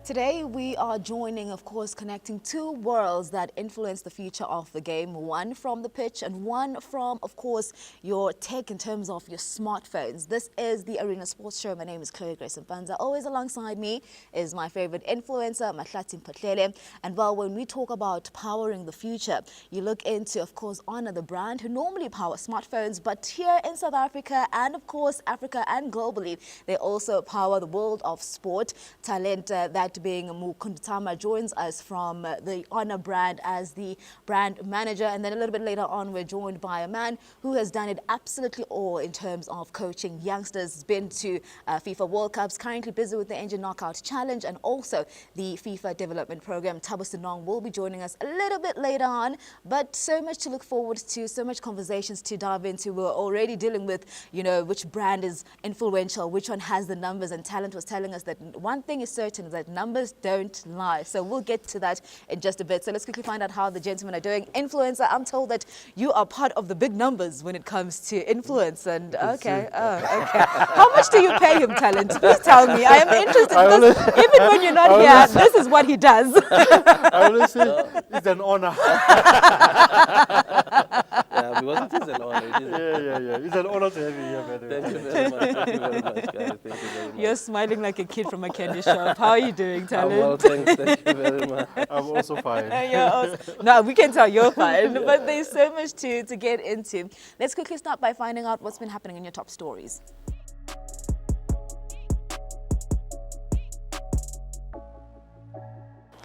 Today we are joining, of course, connecting two worlds that influence the future of the game. One from the pitch and one from, of course, your tech in terms of your smartphones. This is the Arena Sports Show. My name is Clauiee Grace Mpanza. Always alongside me is my favorite influencer, Mahlatse Mphahlele. And well, when we talk about powering the future, you look into, of course, Honor, the brand who normally power smartphones, but here in South Africa and, of course, Africa and globally, they also power the world of sport. Talent that being Mukandatsama joins us from the Honor brand as the brand manager, and then a little bit later on we're joined by a man who has done it absolutely all in terms of coaching youngsters, been to FIFA World Cups, currently busy with the Engine Knockout Challenge and also the FIFA Development Program. Thabo Senong will be joining us a little bit later on, but so much to look forward to, so much conversations to dive into. We're already dealing with, you know, which brand is influential, which one has the numbers, and Talent was telling us that one thing is certain, is that numbers don't lie. So we'll get to that in just a bit. So let's quickly find out how the gentlemen are doing. Influencer, I'm told that you are part of the big numbers when it comes to influence. And okay. How much do you pay him, Talent? Please tell me. I am interested because even when you're not here, this is what he does. I will say it's an honor. Yeah, because it is an honor. Yeah. It's an honor to have you here, by the way. Thank you very much. Thank you very much, guys. Thank you very much. You're smiling like a kid from a candy shop. How are you doing, Talent? Well, thanks. Thank you very much. I'm also fine. No, we can tell you're fine, but there's so much to get into. Let's quickly start by finding out what's been happening in your top stories.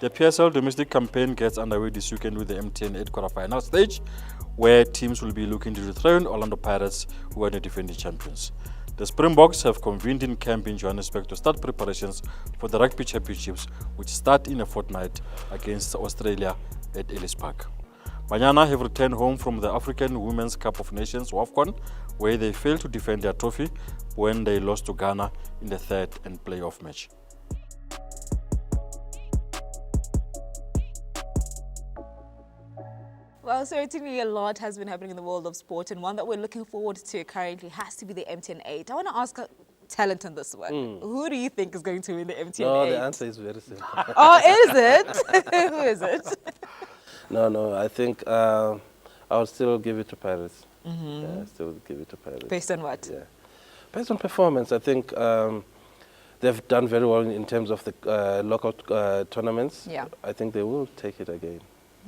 The PSL domestic campaign gets underway this weekend with the MTN 8 quarterfinal stage, where teams will be looking to dethrone Orlando Pirates, who are the defending champions. The Springboks have convened in camp in Johannesburg to start preparations for the Rugby Championships, which start in a fortnight against Australia at Ellis Park. Banyana have returned home from the African Women's Cup of Nations, WAFCON, where they failed to defend their trophy when they lost to Ghana in the third and playoff match. Well, certainly a lot has been happening in the world of sport, and one that we're looking forward to currently has to be the MTN 8. I want to ask Talent on this one. Who do you think is going to win the MTN 8? No, the answer is very simple. Oh, is it? Who is it? No, I think I'll still give it to Pirates. Yeah, I'll still give it to Pirates. Based on what? Yeah. Based on performance, I think they've done very well in terms of the local tournaments. Yeah. I think they will take it again.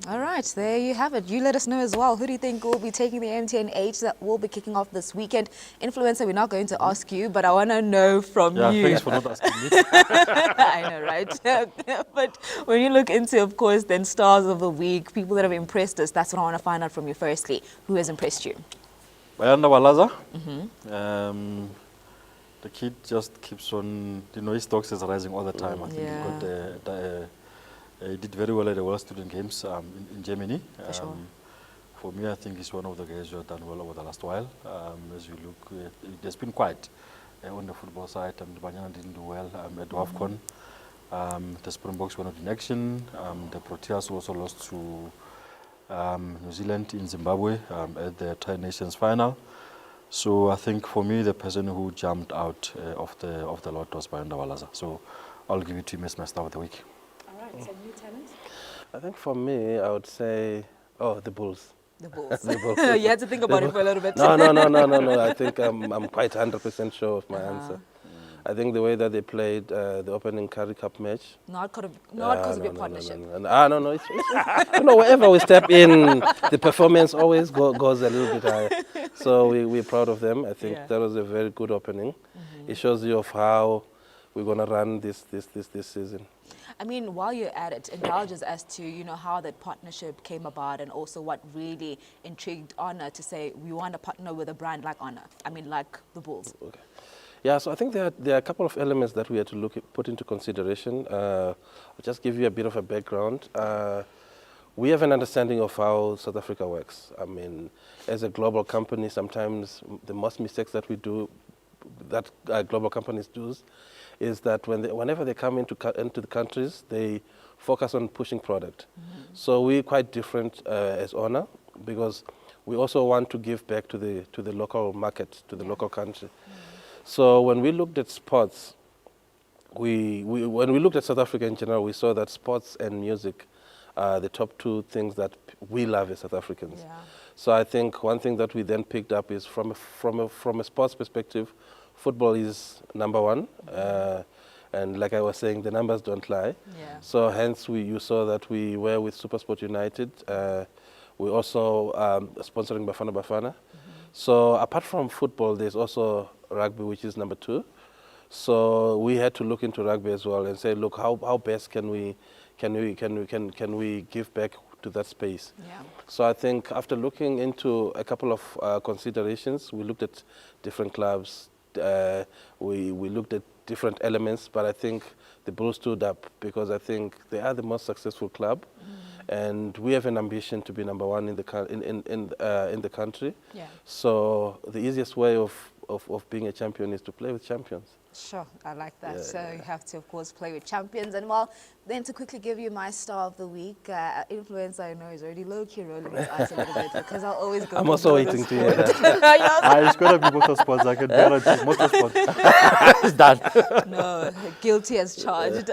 All right, there you have it. You let us know as well. Who do you think will be taking the MTN 8 that will be kicking off this weekend? Influencer, we're not going to ask you, but I want to know from you. Yeah, thanks for not asking me. I know, right? But when you look into, of course, then stars of the week, people that have impressed us, that's what I want to find out from you firstly. Who has impressed you? Bayanda Walaza. The kid just keeps on, his stocks is rising all the time. I think he did very well at the World Student Games in Germany. For sure. For me, I think he's one of the guys who have done well over the last while. As you look, there's been quiet on the football side. Banyana didn't do well at WAFCON. The Springboks were not in action. The Proteas also lost to New Zealand in Zimbabwe at the Tri-Nations final. So I think for me, the person who jumped out of the lot was Bayanda Walaza. So I'll give it to him as my star of the week. So new talent? I think for me, I would say, the Bulls. The Bulls. The Bulls. You had to think about it for a little bit. No. I think I'm quite 100% sure of my answer. I think the way that they played the opening Currie Cup match. Not because of your partnership. No. It's wherever we step in, the performance always goes a little bit higher. So we're proud of them. I think that was a very good opening. It shows you of how we're going to run this season. I mean, while you're at it, indulge us as to, how that partnership came about and also what really intrigued Honor to say we want to partner with a brand like Honor. I mean, like the Bulls. Okay. Yeah, so I think there are a couple of elements that we had to put into consideration. I'll just give you a bit of a background. We have an understanding of how South Africa works. I mean, as a global company, sometimes the most mistakes that we do, that global companies do, is that whenever they come into the countries, they focus on pushing product. So we're quite different as Honor, because we also want to give back to the local market, to the local country. So when we looked at sports, when we looked at South Africa in general, we saw that sports and music are the top two things that we love as South Africans. Yeah. So I think one thing that we then picked up is from a sports perspective, football is number one. And like I was saying, the numbers don't lie. Yeah. So hence you saw that we were with SuperSport United. We're also sponsoring Bafana Bafana. So apart from football, there's also rugby, which is number two. So we had to look into rugby as well and say, look, how best can we give back to that space? Yeah. So I think after looking into a couple of considerations, we looked at different clubs. We looked at different elements, but I think the Bulls stood up because I think they are the most successful club, and we have an ambition to be number one in the country. Yeah. So the easiest way of being a champion is to play with champions. Sure, I like that. Yeah, So you have to, of course, play with champions. And well, then to quickly give you my star of the week, influencer I know is already low-key rolling his eyes a little bit because I'll always go. I'm also waiting to hear that. It's going to be motorsports. I can guarantee motorsports. It's done. No, guilty as charged.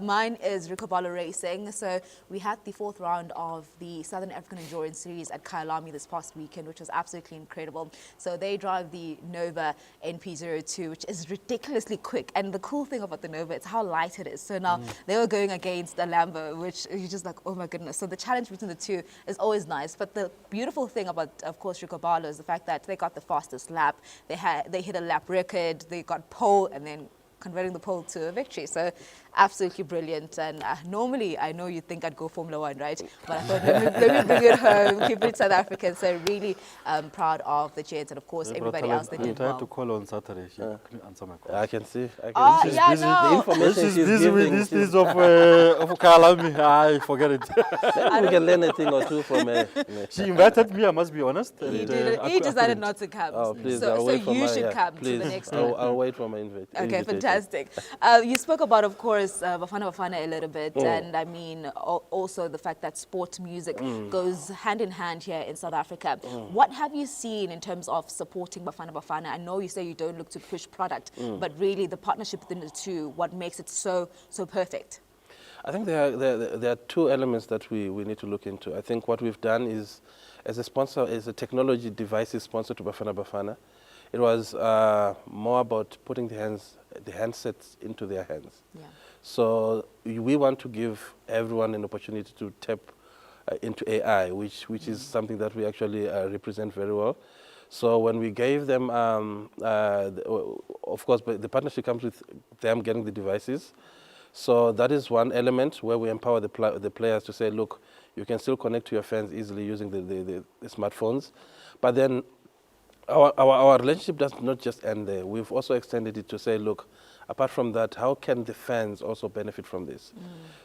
Mine is Rukabalo Racing. So we had the 4th round of the Southern African Endurance Series at Kaizer this past weekend, which was absolutely incredible. So they drive the Nova NP02, which is ridiculously quick. And the cool thing about the Nova, it's how light it is. So now they were going against a Lambo, which you're just like, oh my goodness. So the challenge between the two is always nice. But the beautiful thing about, of course, Rukabalo is the fact that they got the fastest lap. They hit a lap record. They got pole and then converting the pole to a victory. So absolutely brilliant. And normally, I know you think I'd go Formula 1, right? But I thought, let me bring it home, keep it South African. So really proud of the Jets and, of course, everybody else that I did tried well. to call on Saturday. She couldn't answer my call. I can see. Oh, She's yeah, busy. no. The information She's she's busy with giving, these things of Kalami. I forget it. maybe we can learn a thing or two from her. She invited me, I must be honest. He and, did. I He cou- I decided couldn't. not to come. Oh, please, so I'll so wait for you my, should yeah, come please. to the next I'll, one. I'll wait for my invitation. Okay, fantastic. You spoke about, of course, Bafana Bafana a little bit, and I mean also the fact that sport music goes hand in hand here in South Africa. What have you seen in terms of supporting Bafana Bafana? I know you say you don't look to push product, but really the partnership between the two, what makes it so perfect? I think there are two elements that we need to look into. I think what we've done is, as a sponsor, as a technology devices sponsor to Bafana Bafana, it was more about putting the handsets into their hands. Yeah. So we want to give everyone an opportunity to tap into AI, which is something that we actually represent very well. So when we gave them, of course, the partnership comes with them getting the devices. So that is one element where we empower the players to say, look, you can still connect to your fans easily using the smartphones. But then our relationship does not just end there. We've also extended it to say, look, apart from that, how can the fans also benefit from this?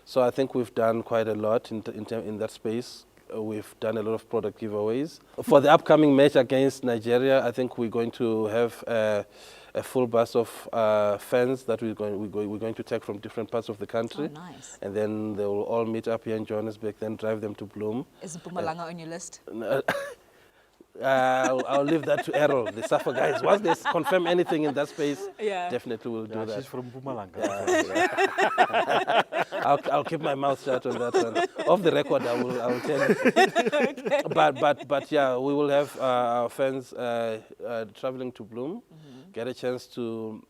So I think we've done quite a lot in that space. We've done a lot of product giveaways. For the upcoming match against Nigeria, I think we're going to have a full bus of fans that we're going to take from different parts of the country. Oh, nice. And then they will all meet up here in Johannesburg, then drive them to Bloem. Is Mpumalanga on your list? I'll leave that to Errol, the SAFA guys. Once they confirm anything in that space, definitely we'll do that. She's from Mpumalanga. I'll keep my mouth shut on that one. Off the record, I will tell you. Okay. But yeah, we will have our fans traveling to Bloem, get a chance to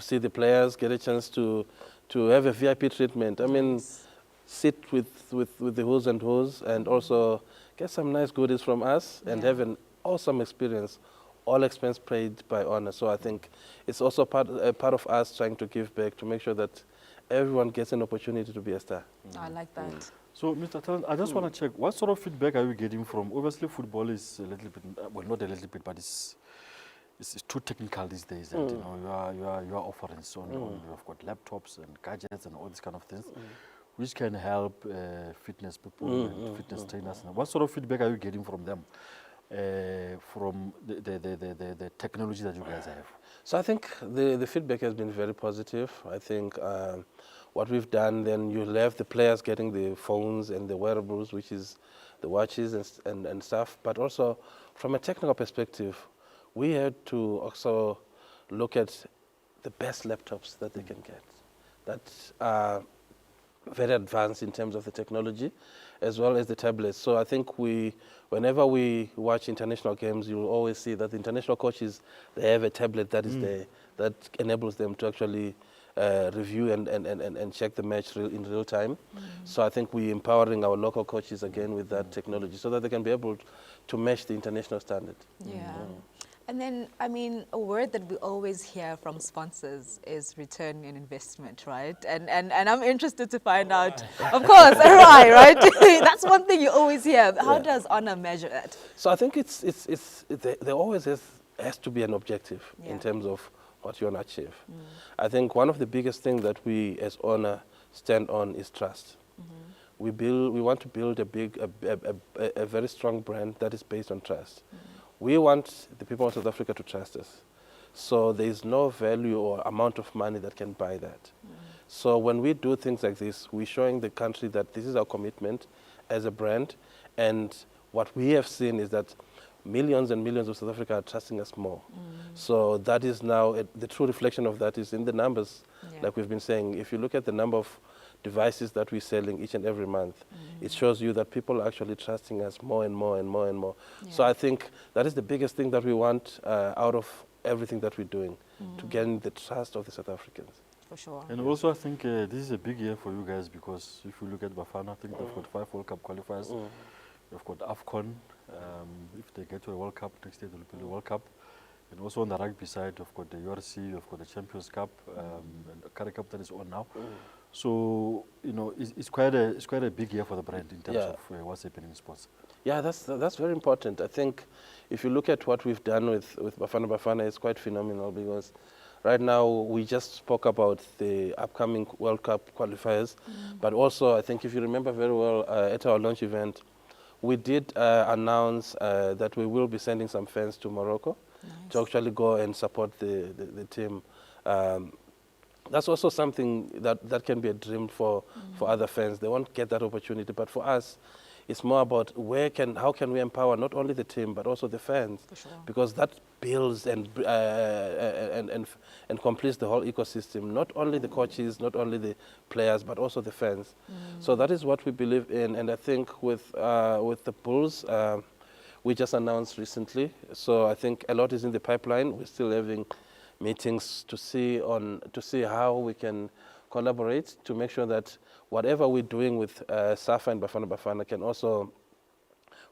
see the players, get a chance to have a VIP treatment. I mean, sit with the who's and who's, and also get some nice goodies from us and have an awesome experience, all expense paid by Honor. So I think it's also part of us trying to give back to make sure that everyone gets an opportunity to be a star. I like that. So, Mr. Talent, I just want to check, what sort of feedback are you getting from, obviously football is a little bit, well, not a little bit, but it's too technical these days, and you know, you are offering so you've got laptops and gadgets and all these kind of things, which can help fitness people and fitness trainers. What sort of feedback are you getting from them, from the technology that you guys have? So I think the feedback has been very positive. I think what we've done, then you'll have the players getting the phones and the wearables, which is the watches and stuff. But also from a technical perspective, we had to also look at the best laptops that they can get, that are very advanced in terms of the technology, as well as the tablets. So I think whenever we watch international games, you'll always see that the international coaches, they have a tablet that is there, that enables them to actually review and check the match in real time. So I think we're empowering our local coaches again with that technology so that they can be able to match the international standard. Yeah. And then, I mean, a word that we always hear from sponsors is return on investment, right? And I'm interested to find out, of course, right? That's one thing you always hear. How does Honor measure that? So I think there always has to be an objective in terms of what you want to achieve. I think one of the biggest things that we as Honor stand on is trust. We want to build a very strong brand that is based on trust. We want the people of South Africa to trust us. So there is no value or amount of money that can buy that. So when we do things like this, we're showing the country that this is our commitment as a brand. And what we have seen is that millions and millions of South Africa are trusting us more. So that is now, the true reflection of that is in the numbers, like we've been saying. If you look at the number of devices that we're selling each and every month, it shows you that people are actually trusting us more and more and more and more. So I think that is the biggest thing that we want out of everything that we're doing, to gain the trust of the South Africans. For sure. And also I think this is a big year for you guys, because if you look at Bafana, I think they've got 5 World Cup qualifiers. They've got AFCON. If they get to a World Cup, next year they'll be the World Cup. And also on the rugby side, we've got the URC, we've got the Champions Cup, and the Currie Cup that is on now. So, you know, it's quite a big year for the brand in terms of what's happening in sports. Yeah, that's very important. I think if you look at what we've done with Bafana Bafana, it's quite phenomenal, because right now we just spoke about the upcoming World Cup qualifiers, but also I think if you remember very well at our launch event, we did announce that we will be sending some fans to Morocco to actually go and support the team. That's also something that can be a dream for other fans. They won't get that opportunity, but for us, it's more about how can we empower not only the team but also the fans, because that builds and completes the whole ecosystem. Not only the coaches, not only the players, but also the fans. So that is what we believe in, and I think with the Bulls, we just announced recently. So I think a lot is in the pipeline. We're still having meetings to see how we can collaborate to make sure that whatever we're doing with SAFA and Bafana Bafana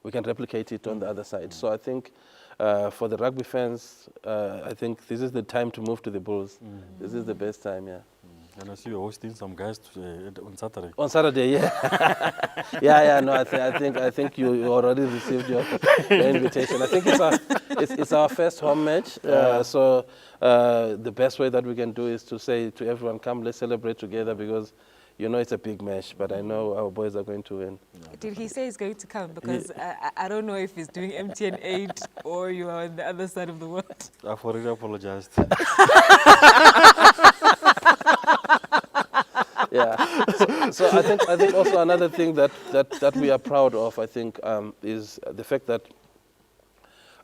we can replicate it on the other side. So I think for the rugby fans, I think this is the time to move to the Bulls. This is the best time, And I see you're hosting some guys on Saturday. On Saturday, yeah. No, I think you already received your invitation. I think it's our first home match. So the best way that we can do is to say to everyone, come, let's celebrate together, because you know it's a big match, but I know our boys are going to win. Did he say he's going to come? Because I don't know if he's doing MTN 8 or you are on the other side of the world. I've already apologized. So I think also another thing that we are proud of, I think, is the fact that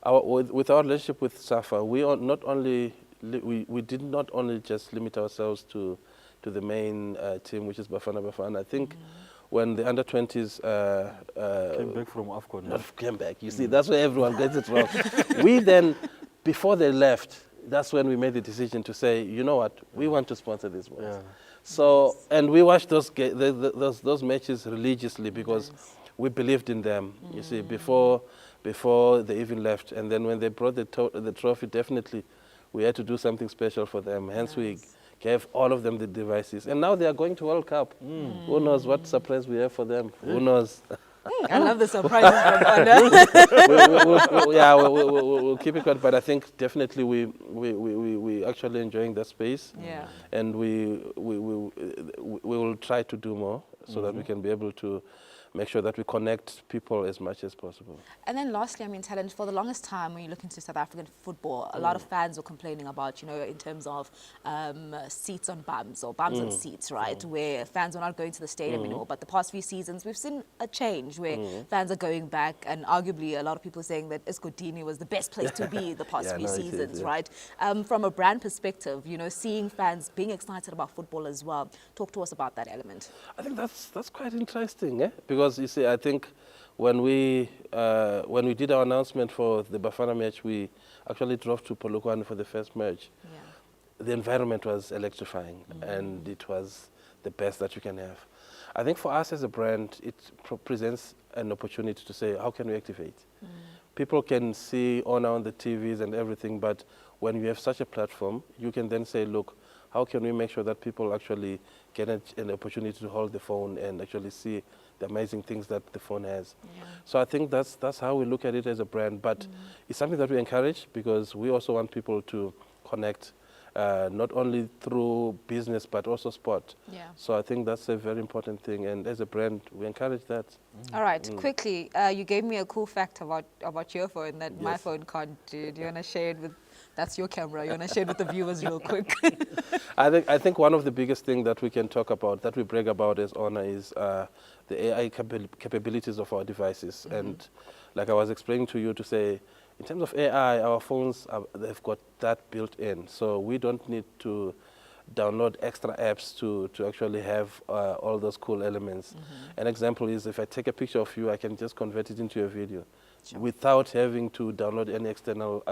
with our relationship with SAFA, we did not only just limit ourselves to the main team, which is Bafana Bafana. I think when the under-20s came back from AFCON. Came back. You see, that's where everyone gets it wrong. We then, before they left, that's when we made the decision to say, you know what, we want to sponsor these boys. So, and we watched those matches religiously, because we believed in them. You see, before they even left, and then when they brought the trophy, definitely we had to do something special for them. Hence, we gave all of them the devices, and now they are going to World Cup. Who knows what surprise we have for them? Who knows? I love the surprises from Honor. We'll keep it quiet, but I think definitely we actually enjoying that space, and we will try to do more so that we can be able to make sure that we connect people as much as possible. And then lastly, I mean, talent, for the longest time, when you look into South African football, a lot of fans were complaining about, you know, in terms of seats on bums or bums on seats, right? Where fans were not going to the stadium anymore. But the past few seasons, we've seen a change where fans are going back, and arguably a lot of people saying that Escotini was the best place to be the past few seasons, right? From a brand perspective, you know, seeing fans being excited about football as well. Talk to us about that element. I think that's quite interesting, eh? Because you see, I think when we did our announcement for the Bafana match, we actually drove to Polokwane for the first match. Yeah. The environment was electrifying, and it was the best that you can have. I think for us as a brand, it presents an opportunity to say, how can we activate? People can see Honor on the TVs and everything, but when you have such a platform, you can then say, look, how can we make sure that people actually get an opportunity to hold the phone and actually see the amazing things that the phone has? Yeah. So I think that's how we look at it as a brand, but it's something that we encourage, because we also want people to connect not only through business but also sport. Yeah. So I think that's a very important thing, and as a brand we encourage that. All right, quickly, you gave me a cool fact about your phone that my phone can't do. Do you want to share it with, that's your camera, you want to share it with the viewers real quick? I think one of the biggest things that we can talk about, that we brag about as Honor, is the AI capabilities of our devices. And like I was explaining to you, to say, in terms of AI, our phones, they've got that built in. So we don't need to download extra apps to actually have all those cool elements. An example is, if I take a picture of you, I can just convert it into a video without having to download any external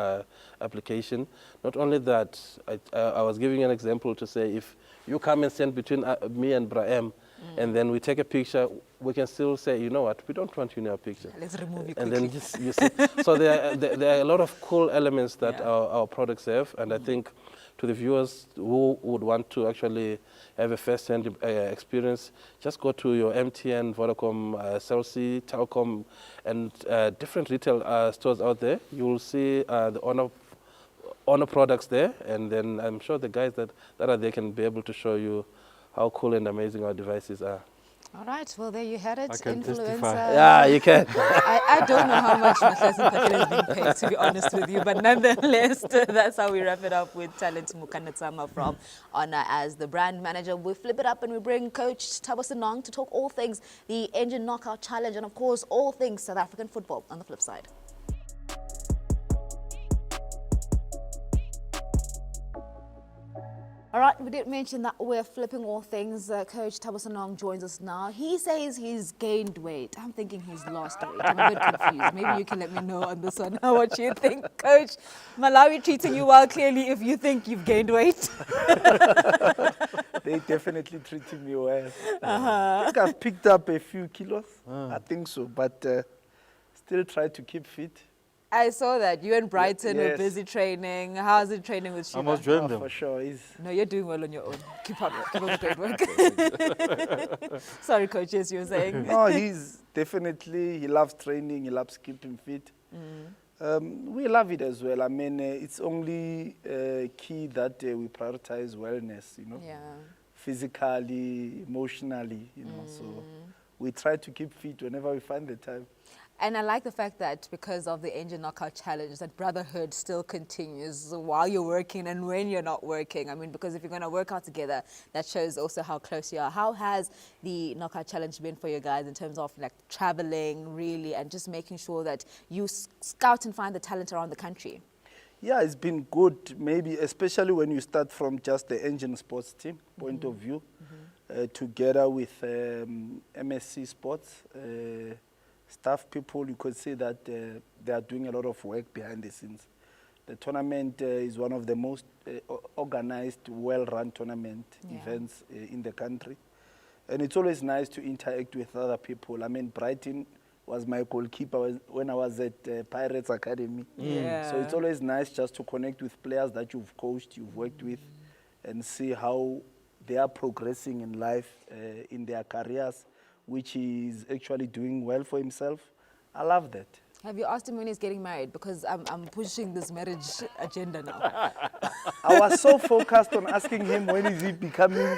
application. Not only that, I was giving an example to say, if you come and stand between me and Brahim, and then we take a picture, we can still say, you know what, we don't want you in our picture. Let's remove you quickly. And then just, you see, so there are a lot of cool elements that our products have, and I think to the viewers who would want to actually have a first-hand experience, just go to your MTN, Vodacom, Cell C, Telkom, and different retail stores out there. You will see the Honor products there, and then I'm sure the guys that are there can be able to show you how cool and amazing our devices are. All right, well, there you had it. I can Influencer. testify. Yeah, you can. I don't know how much Mahlatse Mphahlele has been paid, to be honest with you, but nonetheless, that's how we wrap it up with talent Mukandatsama from Honor as the brand manager. We flip it up and we bring Coach Thabo Senong to talk all things the Engine Knockout Challenge and, of course, all things South African football on the flip side. All right, we did mention that we're flipping all things. Coach Thabo Senong joins us now. He says he's gained weight. I'm thinking he's lost weight. I'm a bit confused. Maybe you can let me know on this one what you think, Coach. Malawi treating you well, clearly, if you think you've gained weight. They definitely treating me well. I think I've picked up a few kilos. I think so, but still try to keep fit. I saw that. You and Brighton were busy training. How's it training with Shiva? I must join them. For sure. No, you're doing well on your own. Keep up great work. Sorry, Coach, yes, you were saying. No, he's definitely, he loves training, he loves keeping fit. We love it as well. I mean, it's only key that we prioritize wellness, you know, physically, emotionally, you know, so we try to keep fit whenever we find the time. And I like the fact that because of the Engine Knockout Challenge, that brotherhood still continues while you're working and when you're not working. I mean, because if you're going to work out together, that shows also how close you are. How has the Knockout Challenge been for you guys in terms of like traveling really and just making sure that you scout and find the talent around the country? Yeah, it's been good, maybe especially when you start from just the Engine Sports team point of view, together with MSC Sports. Staff people, you could see that they are doing a lot of work behind the scenes. The tournament is one of the most organized, well-run tournament events in the country. And it's always nice to interact with other people. I mean, Brighton was my goalkeeper when I was at Pirates Academy. So it's always nice just to connect with players that you've coached, you've worked with, and see how they are progressing in life, in their careers, which is actually doing well for himself. I love that. Have you asked him when he's getting married? Because I'm pushing this marriage agenda now. I was so focused on asking him when is he becoming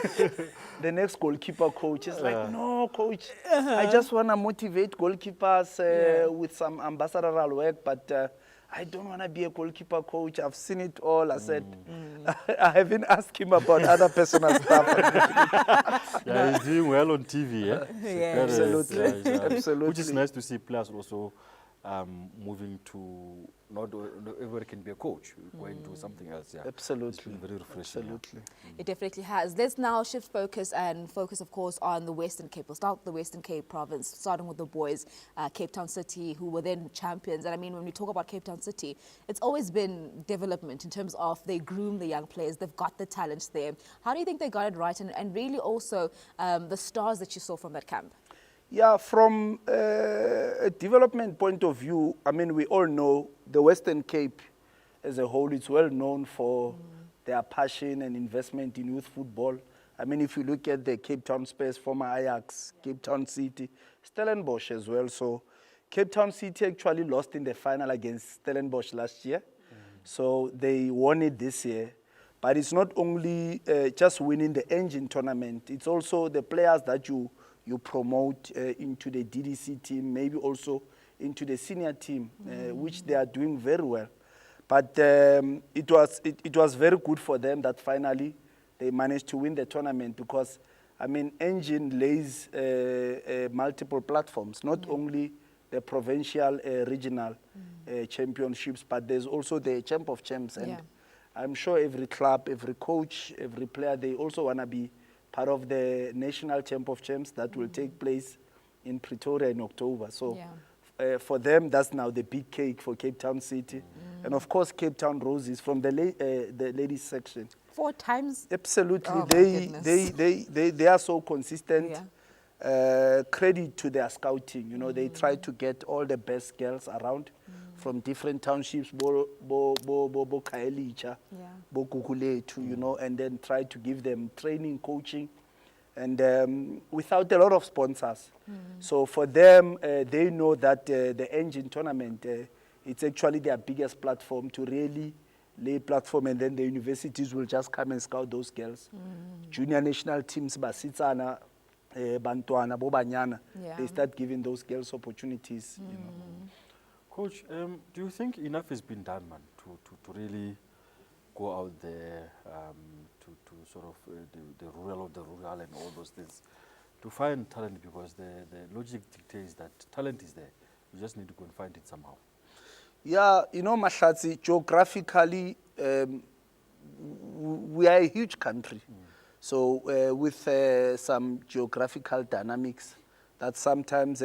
the next goalkeeper coach. He's like, no, coach, I just want to motivate goalkeepers with some ambassadorial work, but I don't want to be a goalkeeper coach. I've seen it all. I said, I haven't asked him about other personal stuff. Yeah, he's doing well on TV. Yeah. Absolutely. Absolutely. Which is Absolutely. nice to see players also moving to not everybody can be a coach, going to something else. Yeah, Absolutely. It's been very refreshing. Absolutely. It definitely has. Let's now shift focus and focus, of course, on the Western Cape. We'll start with the Western Cape province, starting with the boys, Cape Town City, who were then champions. And I mean, when we talk about Cape Town City, it's always been development in terms of they groom the young players. They've got the talents there. How do you think they got it right? And really also the stars that you saw from that camp? Yeah, from a development point of view, I mean, we all know the Western Cape as a whole is well known for their passion and investment in youth football. I mean, if you look at the Cape Town Spurs, former Ajax, Cape Town City, Stellenbosch as well. So Cape Town City actually lost in the final against Stellenbosch last year. So they won it this year. But it's not only just winning the engine tournament, it's also the players that you promote into the DDC team, maybe also into the senior team, which they are doing very well. But it was very good for them that finally they managed to win the tournament because, I mean, Engine lays multiple platforms, not only the provincial, regional championships, but there's also the Champ of Champs. And I'm sure every club, every coach, every player, they also want to be part of the National Champ of Champs that will take place in Pretoria in October. So for them, that's now the big cake for Cape Town City. And of course, Cape Town Roses from the ladies section. 4 times? Absolutely. Oh, they are so consistent. Credit to their scouting. You know, they try to get all the best girls around from different townships, Bo Kaelicha, Bo Kukuletu, you know, and then try to give them training, coaching, and without a lot of sponsors. So for them, they know that the Engine tournament, it's actually their biggest platform to really lay platform, and then the universities will just come and scout those girls. Junior national teams, Basitsana, Bantwana, Bobanyana, they start giving those girls opportunities. You know. Coach, do you think enough has been done, man, to really go out there, to sort of the rural of the rural and all those things, to find talent? Because the logic dictates that talent is there. You just need to go and find it somehow. Yeah, you know, Mahlatse, geographically, we are a huge country. So with some geographical dynamics that sometimes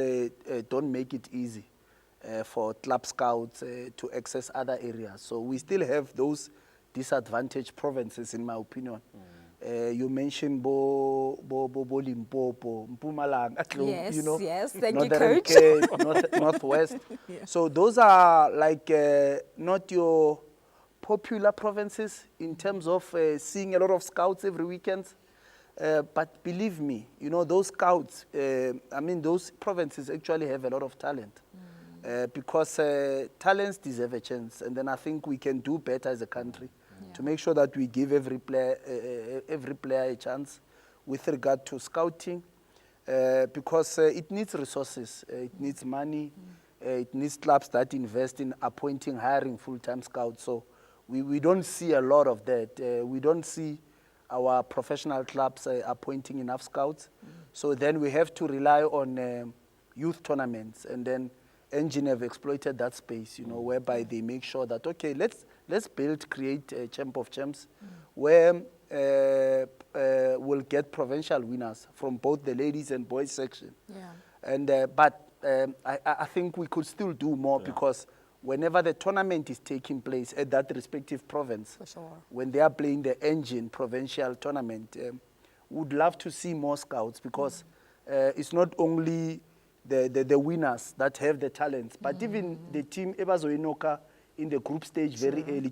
don't make it easy for club scouts to access other areas. So we still have those disadvantaged provinces, in my opinion. You mentioned Limpopo, Mpumalanga, Yes, you know, yes, thank you, Northern Coach. Cape, Northwest. So those are like not your popular provinces in terms of seeing a lot of scouts every weekend. But believe me, you know, those scouts, I mean, those provinces actually have a lot of talent. Because talents deserve a chance, and then I think we can do better as a country to make sure that we give every player a chance with regard to scouting, because it needs resources, it needs money, it needs clubs that invest in appointing, hiring full-time scouts. So we don't see a lot of that. We don't see our professional clubs appointing enough scouts. So then we have to rely on youth tournaments, and then Engine have exploited that space, you know, whereby they make sure that, okay, let's create a Champ of Champs where we'll get provincial winners from both the ladies and boys section. And but I think we could still do more because whenever the tournament is taking place at that respective province, when they are playing the Engine provincial tournament, would love to see more scouts, because it's not only the winners that have the talents, but even the team Ebazoinoka in the group stage very early,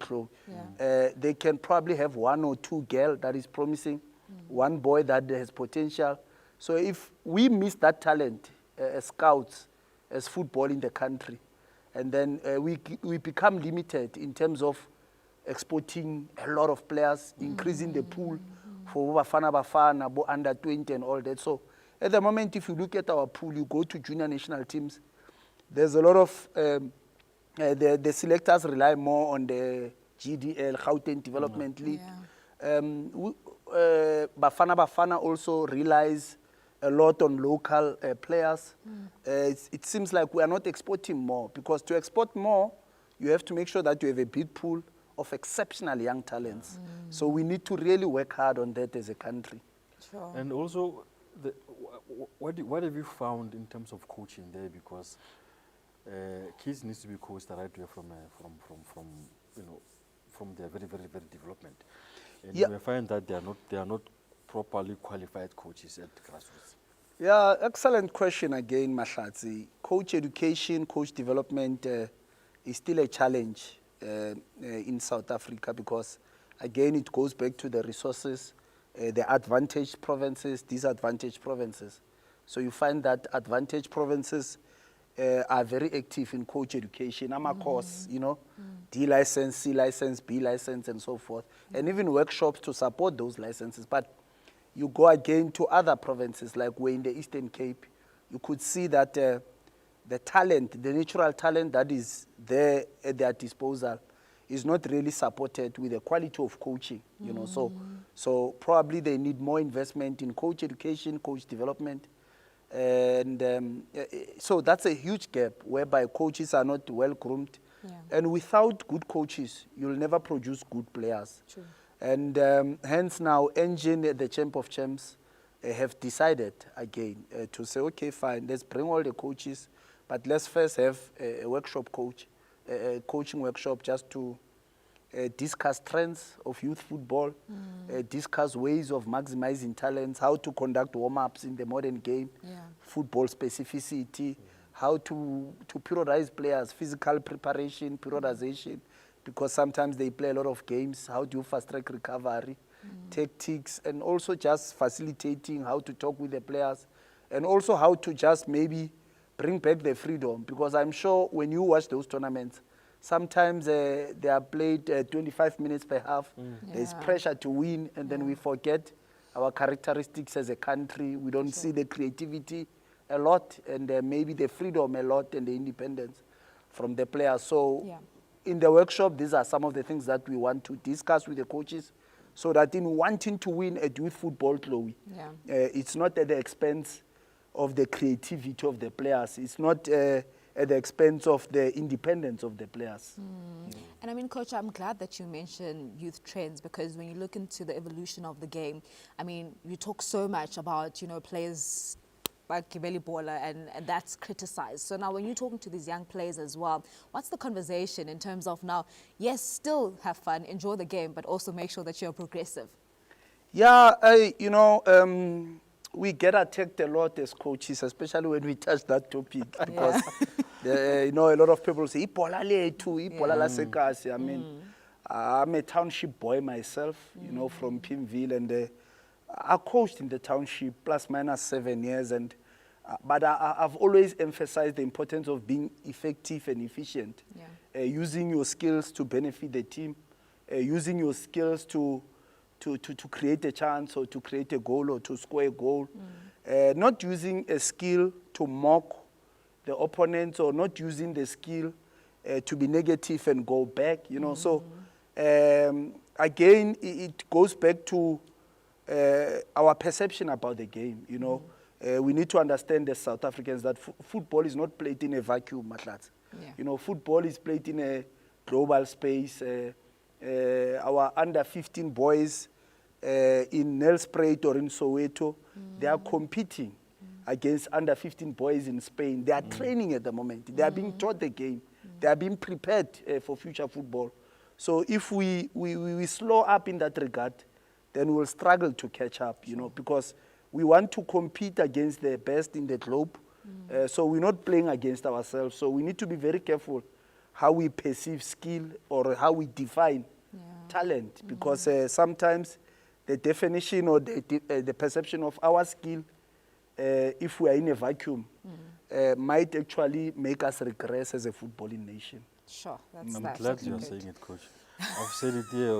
they can probably have 1 or 2 girls that is promising, 1 boy that has potential. So if we miss that talent as scouts, as football in the country, And then we become limited in terms of exporting a lot of players, increasing the pool for Bafana Bafana, under 20 and all that. So at the moment, if you look at our pool, you go to junior national teams, there's a lot of, the selectors rely more on the GDL, Gauteng Development League. Bafana Bafana also relies a lot on local players. It seems like we are not exporting more, because to export more, you have to make sure that you have a big pool of exceptional young talents. So we need to really work hard on that as a country. Sure. And also, what have you found in terms of coaching there? Because kids needs to be coached right away from their very development. And Yeah. we find that they are not properly qualified coaches at grassroots. Yeah, excellent question again, Mahlatse. Coach education, coach development is still a challenge in South Africa, because, again, it goes back to the resources, the advantaged provinces, disadvantaged provinces. So you find that advantaged provinces are very active in coach education. I'm a course, you know, D license, C license, B license, and so forth, and even workshops to support those licenses. But you go again to other provinces, like we're in the Eastern Cape, you could see that the talent, the natural talent that is there at their disposal is not really supported with the quality of coaching, you know. So probably they need more investment in coach education, coach development. And so that's a huge gap, whereby coaches are not well groomed. Yeah. And without good coaches, you'll never produce good players. True. And hence now, Engine, the Champ of Champs, have decided again to say, okay, fine, let's bring all the coaches, but let's first have a workshop coach, a coaching workshop, just to discuss trends of youth football, discuss ways of maximizing talents, how to conduct warm-ups in the modern game, football specificity, how to periodize players, physical preparation, periodization, because sometimes they play a lot of games, how do you fast-track recovery, tactics, and also just facilitating how to talk with the players, and also how to just maybe bring back the freedom, because I'm sure when you watch those tournaments, sometimes they are played 25 minutes per half. There's pressure to win, and then we forget our characteristics as a country. We don't see the creativity a lot, and maybe the freedom a lot, and the independence from the players. So in the workshop, these are some of the things that we want to discuss with the coaches, so that in wanting to win at youth football, Clauiee, it's not at the expense of the creativity of the players. It's not at the expense of the independence of the players. And I mean, Coach, I'm glad that you mentioned youth trends, because when you look into the evolution of the game, I mean, you talk so much about, you know, players like Kibeli Bola, and that's criticized. So now when you're talking to these young players as well, what's the conversation in terms of now, yes, still have fun, enjoy the game, but also make sure that you're progressive? Yeah, you know, we get attacked a lot as coaches, especially when we touch that topic, because you know, a lot of people say, "Ipola letu, ipola la sekasi." I mean, I'm a township boy myself, you know, from Pimville, and I coached in the township plus minus 7 years, and but I've always emphasized the importance of being effective and efficient, using your skills to benefit the team, using your skills to create a chance, or to create a goal, or to score a goal, not using a skill to mock the opponents, or not using the skill to be negative and go back, you know. So again, it goes back to our perception about the game, you know. We need to understand as South Africans that football is not played in a vacuum, Mahlatse. You know, football is played in a global space. Our under 15 boys in Nelspruit or in Soweto, they are competing against under 15 boys in Spain. They are training at the moment. They are being taught the game. They are being prepared for future football. So if we slow up in that regard, then we'll struggle to catch up, you know, because we want to compete against the best in the globe. So we're not playing against ourselves. So we need to be very careful how we perceive skill, or how we define talent, because sometimes the definition or the perception of our skill, if we are in a vacuum, might actually make us regress as a footballing nation. Sure, I'm that's glad actually you're good. saying it, Coach. I've said it here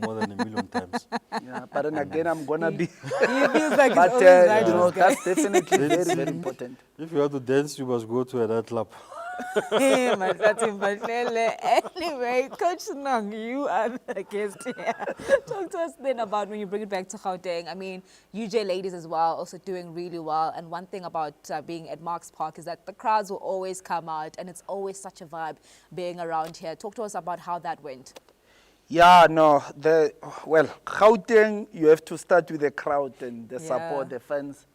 more than 1,000,000 times. Yeah, but then again, I'm gonna be. He feels like he's But always right, you know, this guy. that's definitely very, very Dancing. important. If you have to dance, you must go to a nightclub. Mahlatse Mphahlele. Anyway, Coach Senong, you are the guest here. Talk to us then about when you bring it back to Gauteng. I mean, UJ ladies as well, also doing really well. And one thing about being at Marks Park is that the crowds will always come out, and it's always such a vibe being around here. Talk to us about how that went. Yeah, no, well, Gauteng, you have to start with the crowd and the Yeah. support, the fans,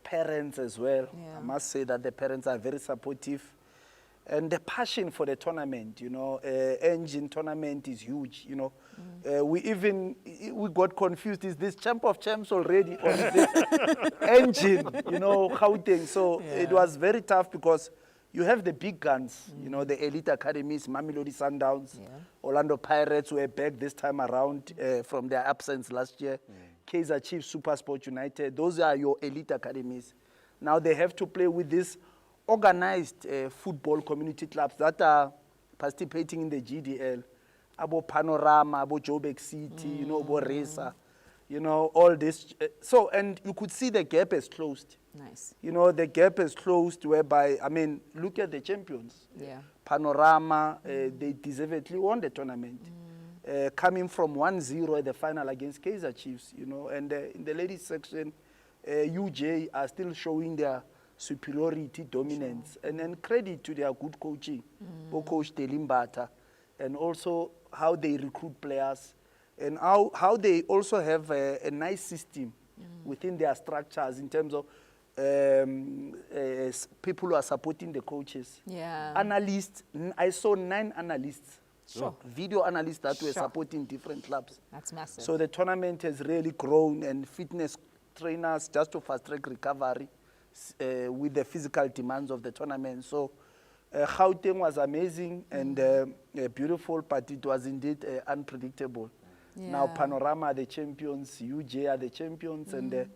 parents as well. Yeah. I must say that the parents are very supportive. And the passion for the tournament, you know, engine tournament is huge, you know. We got confused, is this Champ of Champs already or is this engine, you know, Gauteng? So it was very tough because you have the big guns, you know, the elite academies, Mamelodi Sundowns, Orlando Pirates were back this time around from their absence last year. Kaizer Chiefs, SuperSport United, those are your elite academies. Now they have to play with these organized football community clubs that are participating in the GDL. Abo Panorama, Abo Joburg City, you know, Abo Resa, you know, all this. So, and you could see the gap is closed. Nice. You know, the gap is closed whereby, I mean, look at the champions. Yeah. Panorama, they deservedly won the tournament. Coming from 1-0 at the final against Kaizer Chiefs, you know, and in the ladies section, UJ are still showing their superiority, dominance, and then credit to their good coaching, Coach Delimbata, and also how they recruit players, and how they also have a nice system within their structures in terms of people who are supporting the coaches. Yeah. Analysts, I saw 9 analysts, Sure. video analysts that were Sure. supporting different clubs. That's massive. So the tournament has really grown, and fitness trainers just to fast-track recovery with the physical demands of the tournament. So Gauteng was amazing and beautiful, but it was indeed unpredictable. Now Panorama are the champions, UJ are the champions, and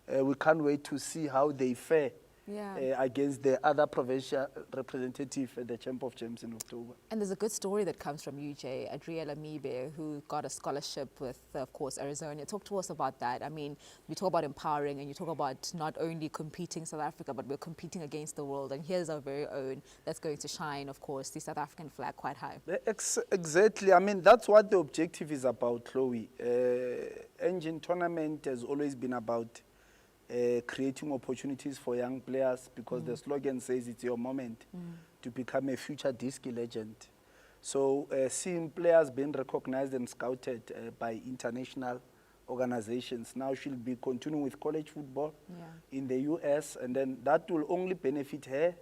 we can't wait to see how they fare against the other provincial representative at the Champ of Champs in October. And there's a good story that comes from UJ, Adriela Mibe, who got a scholarship with, of course, Arizona. Talk to us about that. I mean, we talk about empowering and you talk about not only competing South Africa, but we're competing against the world. And here's our very own that's going to shine, of course, the South African flag quite high. Exactly. I mean, that's what the objective is about, Chloe. Engine tournament has always been about creating opportunities for young players because the slogan says it's your moment to become a future disc legend. So seeing players being recognized and scouted by international organizations. Now she'll be continuing with college football in the US, and then that will only benefit her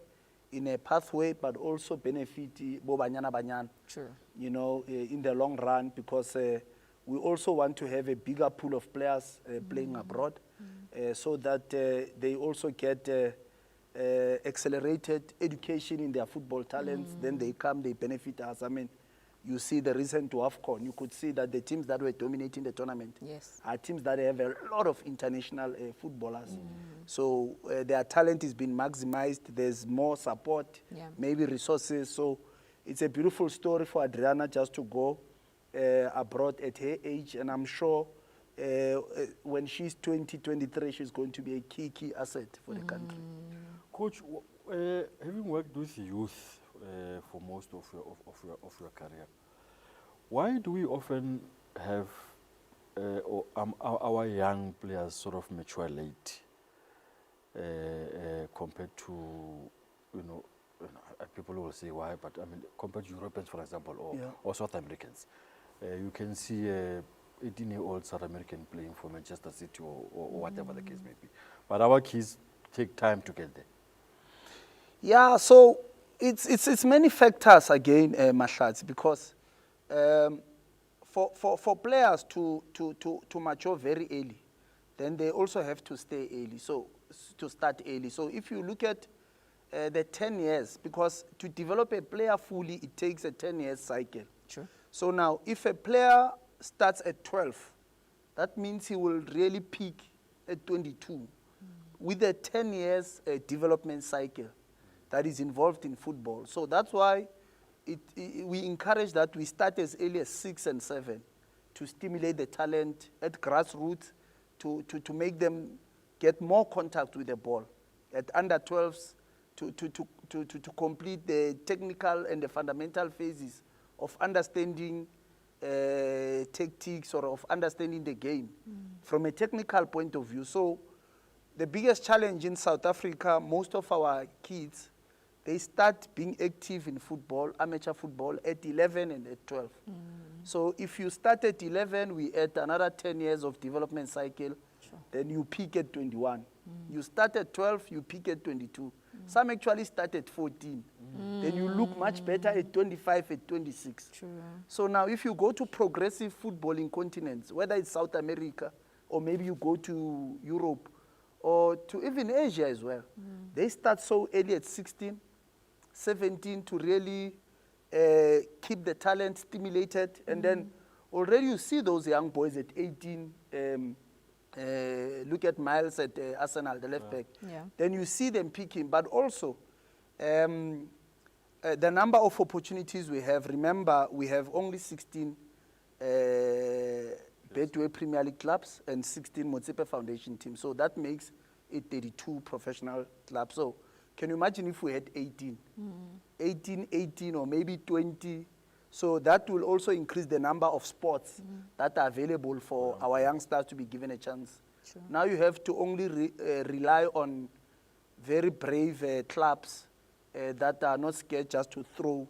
in a pathway, but also benefit Banyana Banyan. True. You know, in the long run, because we also want to have a bigger pool of players playing abroad. So that they also get accelerated education in their football talents. Then they come, they benefit us. I mean, you see the recent AFCON, you could see that the teams that were dominating the tournament are teams that have a lot of international footballers. So their talent is being maximized. There's more support, maybe resources. So it's a beautiful story for Adriana just to go abroad at her age, and I'm sure when she's 20, 23, she's going to be a key asset for the country. Coach, having worked with youth for most of your career, why do we often have our young players sort of mature late compared to, people will say why, but I mean, compared to Europeans, for example, or South Americans. You can see 18-year-old South American playing for Manchester City or whatever the case may be. But our kids take time to get there. Yeah, so it's many factors again, Mahlatse, because for players to mature very early, then they also have to stay early, so to start early. So if you look at the 10 years, because to develop a player fully, it takes a 10-year cycle. True. So now, if a player starts at 12, that means he will really peak at 22 with a 10 years development cycle that is involved in football. So that's why we encourage that we start as early as 6 and 7 to stimulate the talent at grassroots, to make them get more contact with the ball. At under 12s, to complete the technical and the fundamental phases of understanding tactics or of understanding the game from a technical point of view. So the biggest challenge in South Africa, most of our kids, they start being active in football, amateur football, at 11 and at 12. So if you start at 11, we add another 10 years of development cycle, then you peak at 21. You start at 12, you peak at 22. Some actually start at 14. Then you look much better at 25, at 26. True. So now if you go to progressive footballing continents, whether it's South America, or maybe you go to Europe, or to even Asia as well, they start so early at 16, 17 to really keep the talent stimulated. And then already you see those young boys at 18, look at Miles at Arsenal, the left back. Yeah. Then you see them picking, but also the number of opportunities we have. Remember, we have only 16 Betway Premier League clubs and 16 Motsepe Foundation teams. So that makes it 32 professional clubs. So can you imagine if we had 18? 18, or maybe 20. So that will also increase the number of sports that are available for our youngsters to be given a chance. Sure. Now you have to only rely on very brave clubs that are not scared just to throw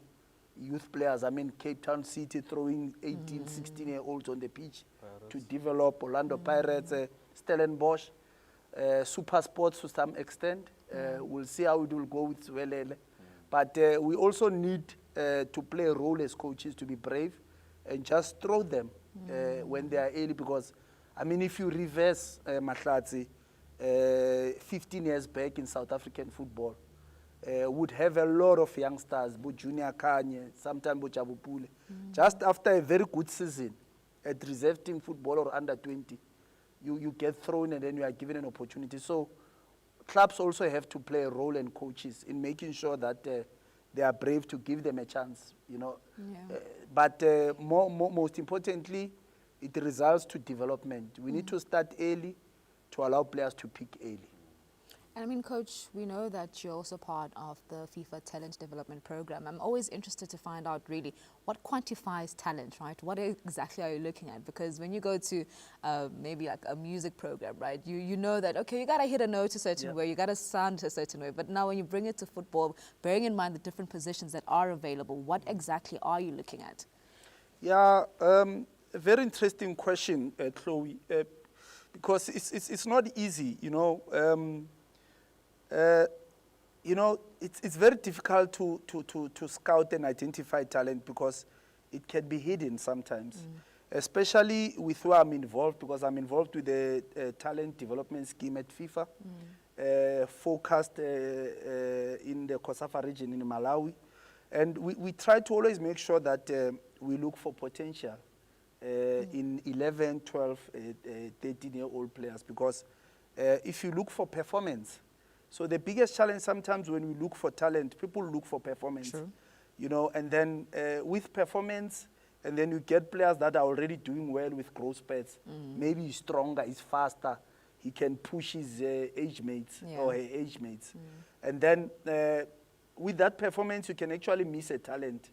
youth players. I mean, Cape Town City throwing 18, 16-year-olds on the pitch to develop. Orlando Pirates, Stellenbosch, Super Sports to some extent. We'll see how it will go with Zwelele. But we also need to play a role as coaches to be brave and just throw them when they are early. Because, I mean, if you reverse Mahlatse, 15 years back in South African football, would have a lot of youngsters, Bo Junior Kanye, sometimes Bo Chabupule. Just after a very good season at reserve team football or under 20, you get thrown and then you are given an opportunity. So clubs also have to play a role, and coaches, in making sure that they are brave to give them a chance, you know. Yeah. But most importantly, it results to development. We need to start early to allow players to pick early. And I mean, Coach, we know that you're also part of the FIFA Talent Development Program. I'm always interested to find out really what quantifies talent, right? What exactly are you looking at? Because when you go to maybe like a music program, right, you know that, okay, you got to hit a note a certain way, you got to sound a certain way. But now when you bring it to football, bearing in mind the different positions that are available, what exactly are you looking at? Yeah, a very interesting question, Chloe, because it's not easy, you know. You know, it's very difficult to scout and identify talent because it can be hidden sometimes, especially with who I'm involved, because I'm involved with the talent development scheme at FIFA, focused in the Kosafa region in Malawi. And we try to always make sure that we look for potential in 11, 12, 13-year-old players, because if you look for performance, so the biggest challenge sometimes when we look for talent, people look for performance, you know, and then with performance, and then you get players that are already doing well with growth spurts. Maybe he's stronger, he's faster, he can push his age mates or her age mates. And then with that performance, you can actually miss a talent.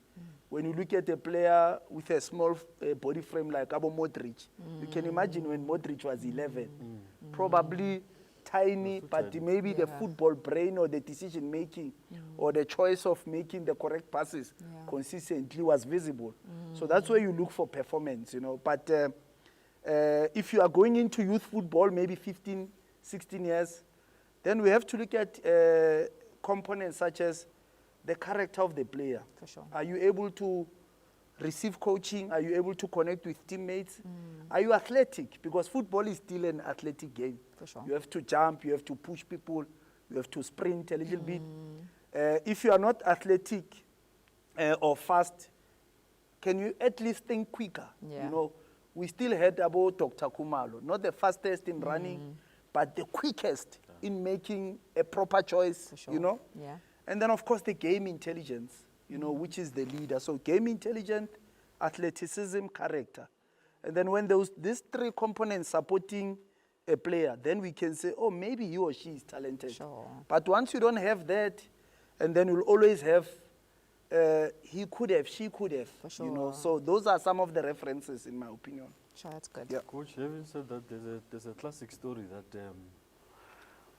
When you look at a player with a small body frame like Thabo Modric, you can imagine when Modric was 11, probably tiny, but maybe the football brain or the decision making or the choice of making the correct passes consistently was visible. So that's where you look for performance, you know. But if you are going into youth football, maybe 15, 16 years, then we have to look at components such as the character of the player. For sure. Are you able to receive coaching? Are you able to connect with teammates? Are you athletic? Because football is still an athletic game. For sure. You have to jump, you have to push people, you have to sprint a little bit. If you are not athletic or fast, can you at least think quicker? Yeah. You know, we still heard about Dr. Kumalo, not the fastest in running, but the quickest in making a proper choice, For sure. you know. Yeah. And then, of course, the game intelligence, you know, which is the leader. So game intelligence, athleticism, character. And then when these three components supporting a player, then we can say, oh, maybe he or she is talented. Sure. But once you don't have that, and then you'll always have he could have, she could have, For you know. sure. So those are some of the references, in my opinion. Sure, that's good. Yeah. Coach, having said that, there's a classic story that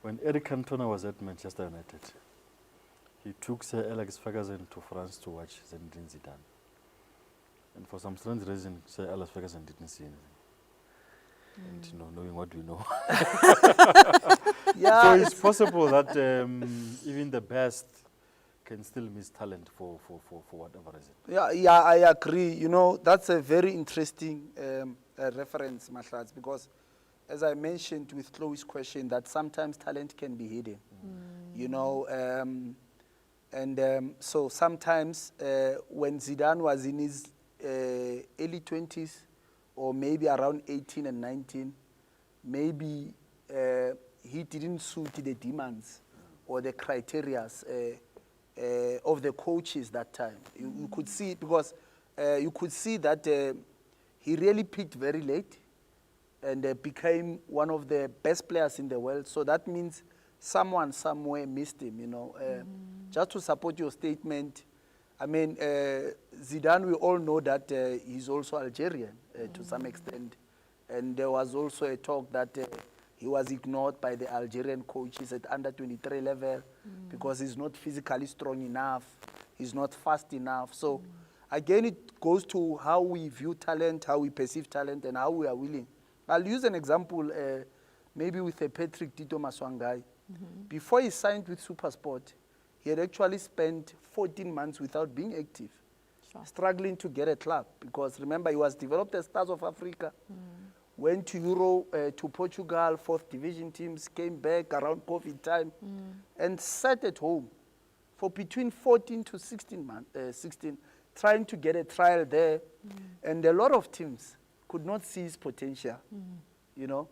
when Eric Cantona was at Manchester United, he took Sir Alex Ferguson to France to watch Zinedine Zidane. And for some strange reason, Sir Alex Ferguson didn't see anything. And, you know, knowing what we know. Yeah, So it's possible that even the best can still miss talent for whatever reason. yeah, I agree. You know, that's a very interesting reference, Mahlatse, because as I mentioned with Clauie's question, that sometimes talent can be hidden. You know, so sometimes when Zidane was in his early 20s, or maybe around 18 and 19, maybe he didn't suit the demands or the criteria of the coaches that time. You could see, because you could see that he really peaked very late and became one of the best players in the world. So that means someone somewhere missed him, you know. Just to support your statement, I mean, Zidane, we all know that he's also Algerian to some extent. And there was also a talk that he was ignored by the Algerian coaches at under 23 level because he's not physically strong enough, he's not fast enough. So again, it goes to how we view talent, how we perceive talent, and how we are willing. I'll use an example, maybe with a Patrick Tito Maswangai. Before he signed with SuperSport, he had actually spent 14 months without being active, struggling to get a club. Because remember, he was developed as Stars of Africa, went to Euro, to Portugal, 4th division teams, came back around COVID time, and sat at home for between 14 to 16 months, 16, trying to get a trial there. And a lot of teams could not see his potential, you know.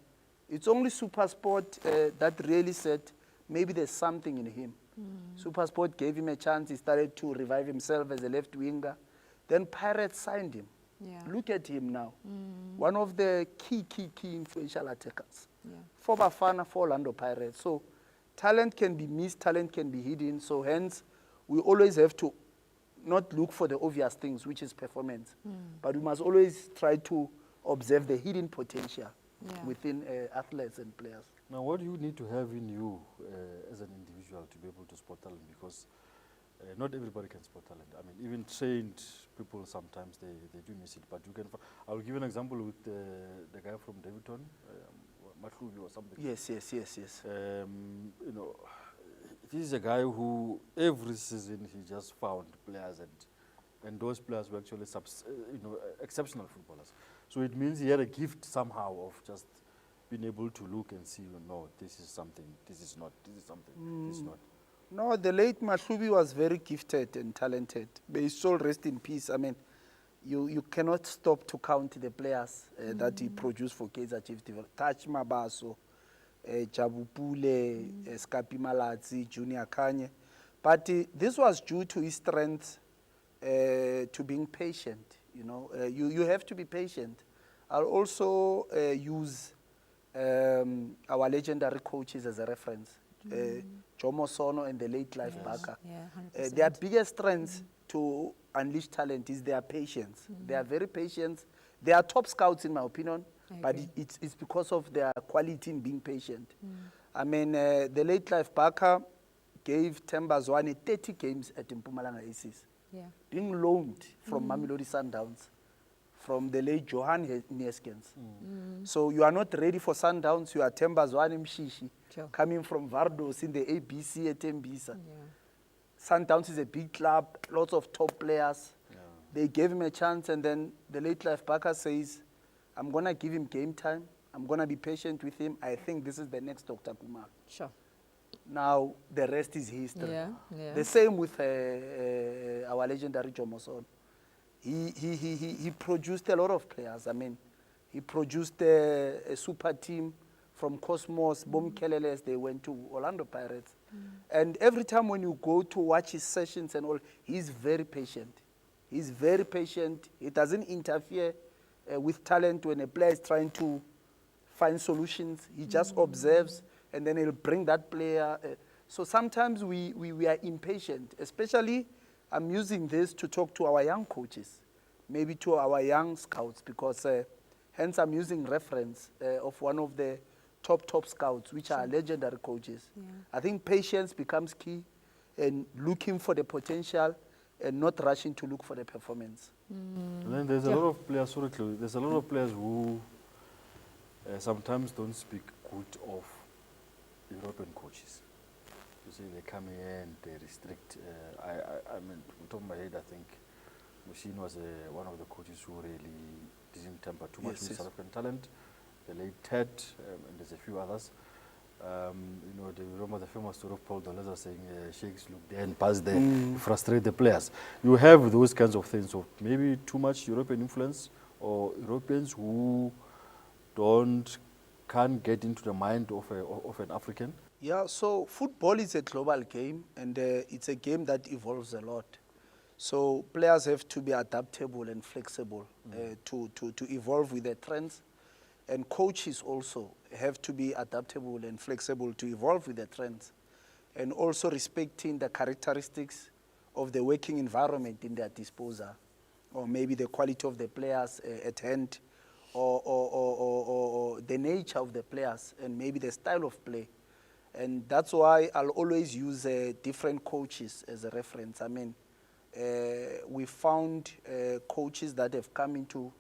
It's only SuperSport that really said, maybe there's something in him. SuperSport gave him a chance. He started to revive himself as a left winger. Then Pirates signed him. Yeah. Look at him now. One of the key influential attackers. Yeah. For Bafana, for Orlando Pirates. So talent can be missed, talent can be hidden. So hence, we always have to not look for the obvious things, which is performance. But we must always try to observe the hidden potential within athletes and players. Now, what do you need to have in you as an individual to be able to spot talent? Because not everybody can spot talent. I mean, even trained people, sometimes they do miss it. But you can. I'll give you an example with the guy from Davidton, Mahlatse or something. Yes. You know, this is a guy who every season he just found players, and those players were actually exceptional footballers. So it means he had a gift somehow of just being able to look and see, no, this is something, this is not, this is something, this is not. No, the late Mahlatse was very gifted and talented. May his soul rest in peace. I mean, you cannot stop to count the players that he produced for Kaizer Chiefs. Touch Mabaso, Jabupule, Skapi Mahlatse, Junior Kanye. But this was due to his strength to being patient. You know, you have to be patient. I'll also use our legendary coaches as a reference. Jomo Sono and the late Clive Barker. Yeah, 100%. Their biggest strengths to unleash talent is their patience. They are very patient. They are top scouts, in my opinion, but it's because of their quality in being patient. I mean, the late Clive Barker gave Themba Zwane 30 games at Mpumalanga Aces, being loaned from Mamelodi Sundowns, from the late Johan Nieskens. So you are not ready for Sundowns, you are Themba Zwane Mshishi, coming from Vardos in the ABC at Mbisa. Sundowns is a big club, lots of top players. They gave him a chance, and then the late Clive Barker says, I'm going to give him game time. I'm going to be patient with him. I think this is the next Dr. Kumar. Sure. Now, the rest is history. Yeah. The same with our legendary Jomo Sono. He produced a lot of players. I mean, he produced a super team from Cosmos, Bom Keleles, they went to Orlando Pirates. And every time when you go to watch his sessions and all, he's very patient. He's very patient. He doesn't interfere with talent when a player is trying to find solutions. He just observes, and then he'll bring that player. So sometimes we are impatient, especially I'm using this to talk to our young coaches, maybe to our young scouts, because hence I'm using reference of one of the top scouts, which are legendary coaches. Yeah. I think patience becomes key, and looking for the potential and not rushing to look for the performance. And then there's a lot of players, sorry, Clauiee, there's a lot of players who sometimes don't speak good of European coaches. You see, they come here and they restrict. I mean, on top of my head, I think Mushin was one of the coaches who really didn't temper too much with South African talent. The late Ted, and there's a few others. You know, do you remember the famous story of Paul Doleza saying, Sheikhs look there and pass there, frustrate the players. You have those kinds of things, so maybe too much European influence, or Europeans who can't get into the mind of an African. Yeah, so football is a global game, and it's a game that evolves a lot. So players have to be adaptable and flexible to evolve with the trends. And coaches also have to be adaptable and flexible to evolve with the trends. And also respecting the characteristics of the working environment in their disposal, or maybe the quality of the players at hand, or the nature of the players, and maybe the style of play. And that's why I'll always use different coaches as a reference. I mean, we found coaches that have come into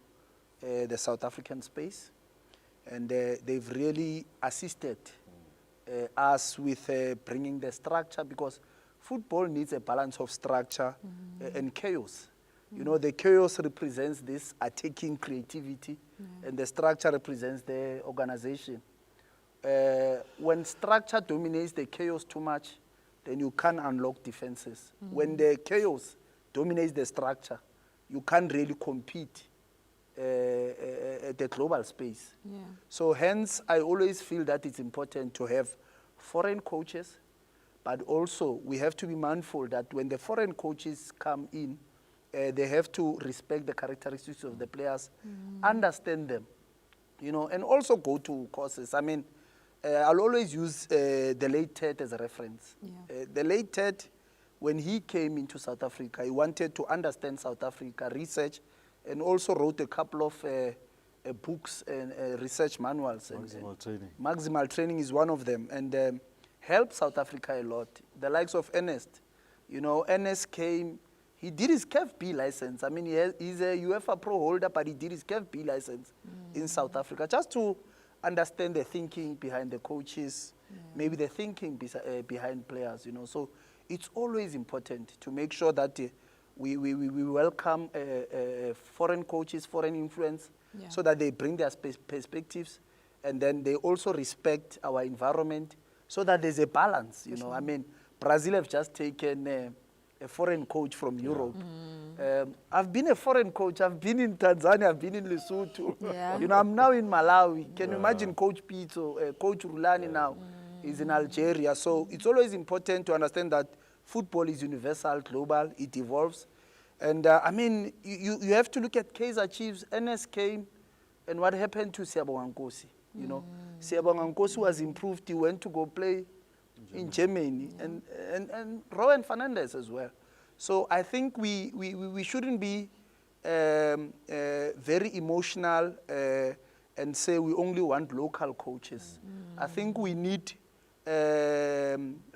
the South African space, and they've really assisted us with bringing the structure, because football needs a balance of structure and chaos. You know, the chaos represents this attacking creativity, and the structure represents the organization. When structure dominates the chaos too much, then you can't unlock defenses. When the chaos dominates the structure, you can't really compete at the global space. Yeah. So hence, I always feel that it's important to have foreign coaches, but also we have to be mindful that when the foreign coaches come in, they have to respect the characteristics of the players, understand them, you know, and also go to courses. I mean, I'll always use the late Ted as a reference. Yeah. The late Ted, when he came into South Africa, he wanted to understand South Africa, research, and also wrote a couple of books and research manuals. Maximal training. Maximal training is one of them, and helped South Africa a lot. The likes of Ernest. You know, Ernest came, he did his CAF B license. I mean, he's a UEFA Pro holder, but he did his CAF B license in South Africa, just to understand the thinking behind the coaches, maybe the thinking behind players, you know. So it's always important to make sure that we welcome foreign coaches, foreign influence, so that they bring their perspectives, and then they also respect our environment, so that there's a balance, you know. I mean, Brazil have just taken a foreign coach from Europe. I've been a foreign coach. I've been in Tanzania. I've been in Lesotho. Yeah. You know, I'm now in Malawi. Can you imagine Coach Pito, Coach Rulani now is in Algeria. So it's always important to understand that football is universal, global. It evolves. And I mean, you have to look at Kaizer Chiefs. NS came, and what happened to Siyabonga Nkosi? You know, Siyabonga Nkosi was improved. He went to go play in Germany, and Rowan Fernandez as well. So I think we shouldn't be very emotional and say we only want local coaches. I think we need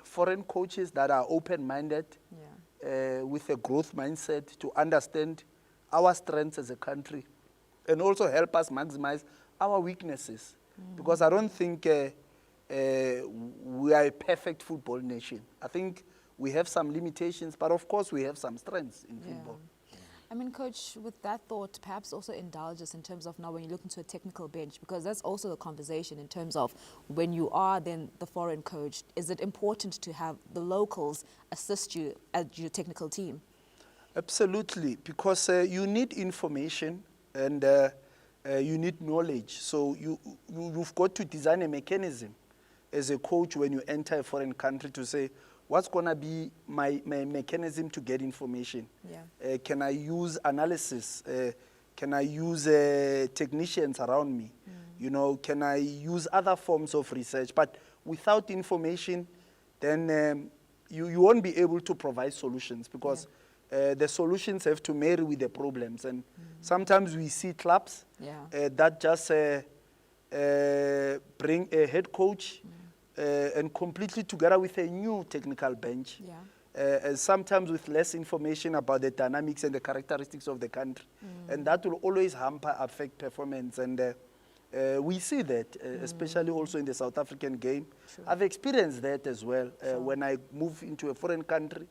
foreign coaches that are open-minded, with a growth mindset, to understand our strengths as a country, and also help us maximize our weaknesses. Because I don't think we are a perfect football nation. I think we have some limitations, but of course we have some strengths in football. I mean, Coach, with that thought, perhaps also indulge us in terms of now when you look into a technical bench, because that's also the conversation in terms of when you are then the foreign coach, is it important to have the locals assist you as your technical team? Absolutely, because you need information, and you need knowledge. So you've got to design a mechanism as a coach when you enter a foreign country to say, what's going to be my mechanism to get information? Yeah. Can I use analysis? Can I use technicians around me? You know, can I use other forms of research? But without information, then you won't be able to provide solutions, because the solutions have to marry with the problems. And sometimes we see clubs that just bring a head coach and completely together with a new technical bench. Sometimes with less information about the dynamics and the characteristics of the country. And that will always hamper, affect performance. And we see that, especially also in the South African game. Sure. I've experienced that as well when I move into a foreign country,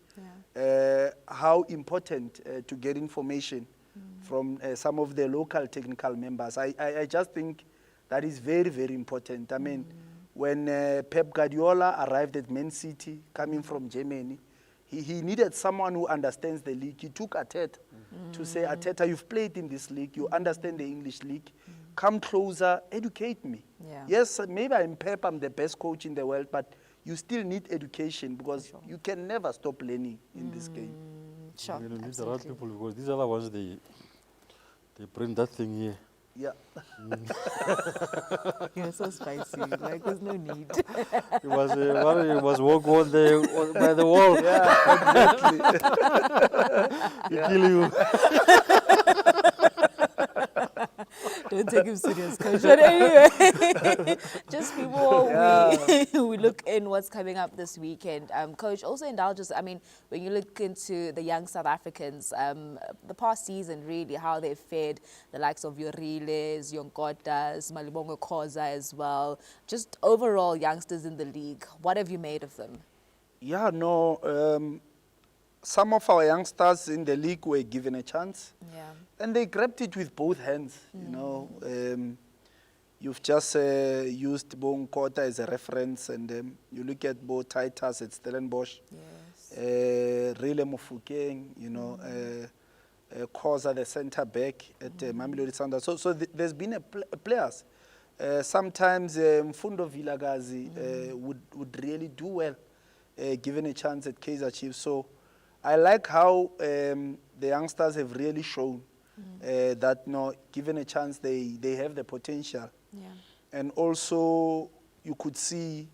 how important to get information from some of the local technical members. I just think that is very, very important. I mean, when Pep Guardiola arrived at Man City, coming from Germany, he needed someone who understands the league. He took Arteta to say, Arteta, you've played in this league, you understand the English league, come closer, educate me. Yes, maybe I'm Pep, I'm the best coach in the world, but you still need education, because you can never stop learning in this game. Sure, You need the right people, because these other ones, they bring that thing here. Yeah. You're so spicy. Like, there's no need. It was walk on by the wall. Yeah, exactly. He kill you. Don't take him serious, coach. But anyway, just before we look in what's coming up this weekend, coach, also indulge us. I mean, when you look into the young South Africans, the past season, really, how they've fared, the likes of Yoriles, Yonkotas, Malibongo Khoza as well, just overall youngsters in the league. What have you made of them? Yeah, no, some of our youngsters in the league were given a chance. And they grabbed it with both hands, you know. You've just used Bo Nkota as a reference, and you look at Bo Titus at Stellenbosch, Rile Mofokeng, you know, Khoza, the centre back at Mamelodi Sundowns. So there's been players. Sometimes Mfundo Vilakazi would really do well, given a chance at Kaizer Chiefs. So I like how the youngsters have really shown that, no, given a chance, they have the potential. And also, you could see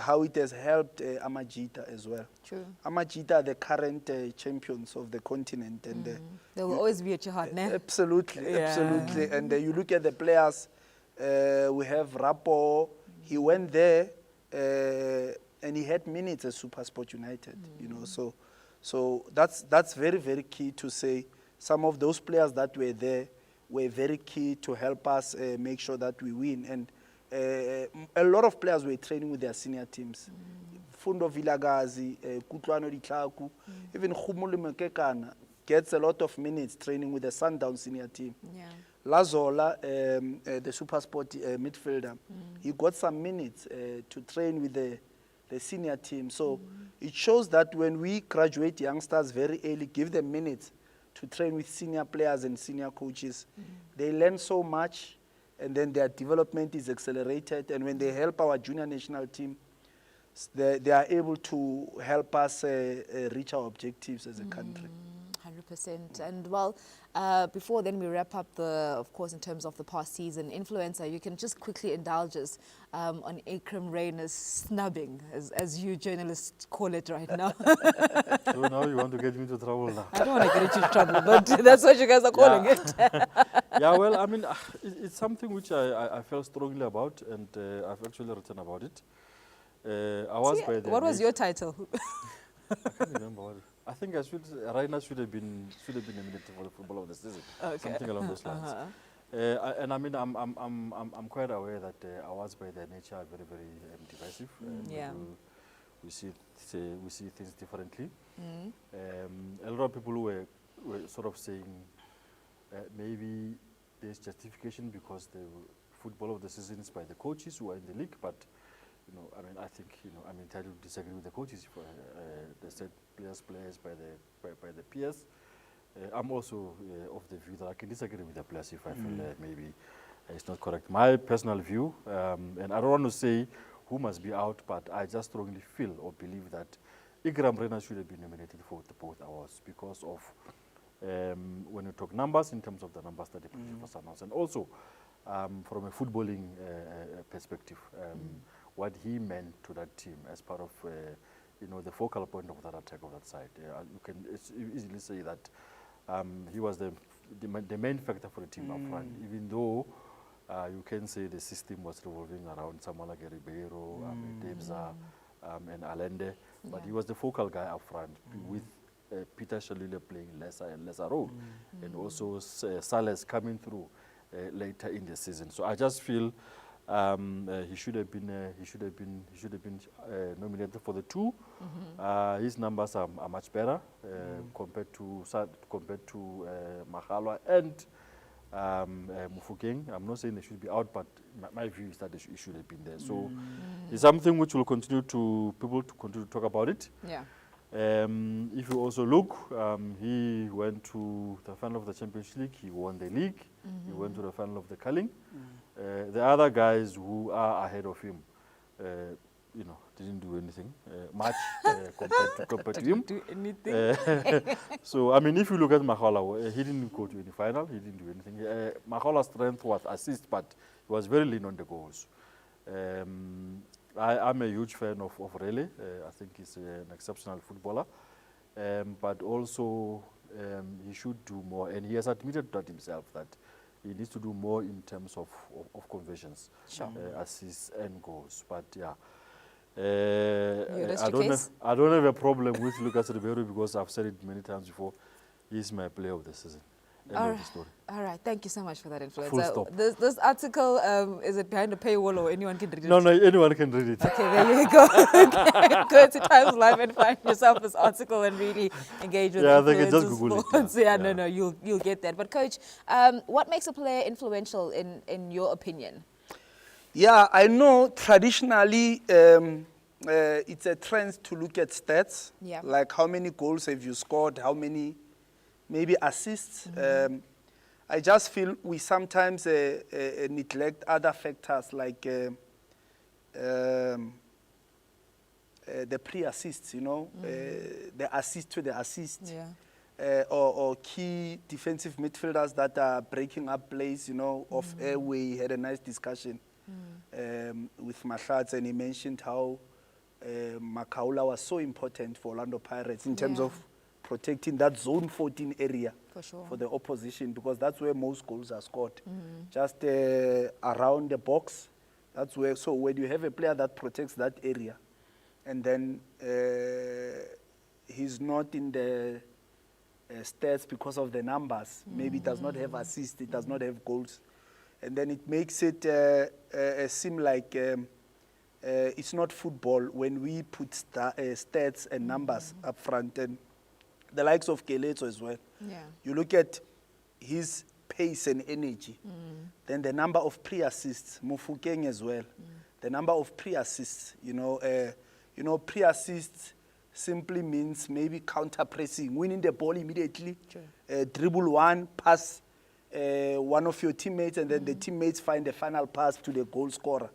how it has helped Amajita as well. True. Amajita are the current champions of the continent. And they will always be at your heart, ne? Absolutely, absolutely. And you look at the players, we have Rapo, he went there and he had minutes at SuperSport United, you know, so that's very, very key to say. Some of those players that were there were very key to help us make sure that we win. And a lot of players were training with their senior teams. Fundo Vilakazi, Kutlwano Ditlaku, even Khumuli Mekekana gets a lot of minutes training with the Sundown senior team. Lazola, the SuperSport midfielder, he got some minutes to train with the senior team. So it shows that when we graduate youngsters very early, give them minutes to train with senior players and senior coaches, they learn so much, and then their development is accelerated. And when they help our junior national team, they are able to help us reach our objectives as a country. 100%. And well, before then we wrap up of course, in terms of the past season, influencer, you can just quickly indulge us on Akram Rainer's snubbing, as you journalists call it right now. So now you want to get me into trouble now. I don't want to get you into trouble, but that's what you guys are calling it. Yeah, well, I mean, it's something which I felt strongly about, and I've actually written about it. I was by the what was your title? I can't remember what. I think Rainer should have been nominated for the football of the season. Something along those lines. And I mean, I'm quite aware that awards by their nature are very, very divisive. We see things differently. A lot of people were sort of saying maybe there's justification because the football of the season is by the coaches who are in the league, but you know, I mean, I think, you know, I'm entitled to disagree with the coaches. For the set players by the peers. I'm also of the view that I can disagree with the players if I feel maybe it's not correct. My personal view, and I don't want to say who must be out, but I just strongly feel or believe that Ikram Rena should have been nominated for both awards because of when you talk numbers, in terms of the numbers that the FIFA announced, and also from a footballing perspective, what he meant to that team as part of the focal point of that attack of that side. You can easily say that he was the main factor for the team up front, even though you can say the system was revolving around someone like Ribeiro, Debza, and Allende, but he was the focal guy up front with Peter Shalule playing lesser and lesser role, and also Sales coming through later in the season. So I just feel he should have been nominated for the two. His numbers are much better compared to Maghalwa and Mufokeng. I'm not saying they should be out, but my view is that he should have been there. So it's something which will people to continue to talk about it. Yeah. If you also look, he went to the final of the Champions League. He won the league. He went to the final of the Carling. The other guys who are ahead of him, didn't do anything much compared to him. Do anything. So I mean, if you look at Maghalwa, he didn't go to any final. He didn't do anything. Maghalwa's strength was assist, but he was very lean on the goals. I'm a huge fan of Rele. I think he's an exceptional footballer, but also he should do more, and he has admitted that himself that he needs to do more in terms of conversions, assists and goals. But yeah, I don't have a problem with Lucas Ribeiro because I've said it many times before. He's my player of the season. All right, thank you so much for that influence. Full stop. This article, is it behind a paywall or anyone can read it? No, anyone can read it. Okay, there you go. Go to TimesLIVE and find yourself this article and really engage with they can just Google it. No, you'll get that. But coach, what makes a player influential in your opinion? Yeah, I know traditionally it's a trend to look at stats, like how many goals have you scored, how many maybe assists. I just feel we sometimes neglect other factors like the pre-assists, the assist to the assist, or key defensive midfielders that are breaking up plays, off air. We had a nice discussion with Mahlatse, and he mentioned how Makaula was so important for Orlando Pirates in terms of protecting that zone 14 area for the opposition, because that's where most goals are scored. Just around the box, that's where. So when you have a player that protects that area, and then he's not in the stats because of the numbers, maybe it does not have assists, it does not have goals, and then it makes it seem like it's not football when we put stats and numbers up front. And the likes of Keletso as well. You look at his pace and energy. Then the number of pre-assists, Mufokeng as well. The number of pre-assists, pre-assists simply means maybe counter-pressing, winning the ball immediately, dribble one, pass one of your teammates, and then the teammates find the final pass to the goal scorer.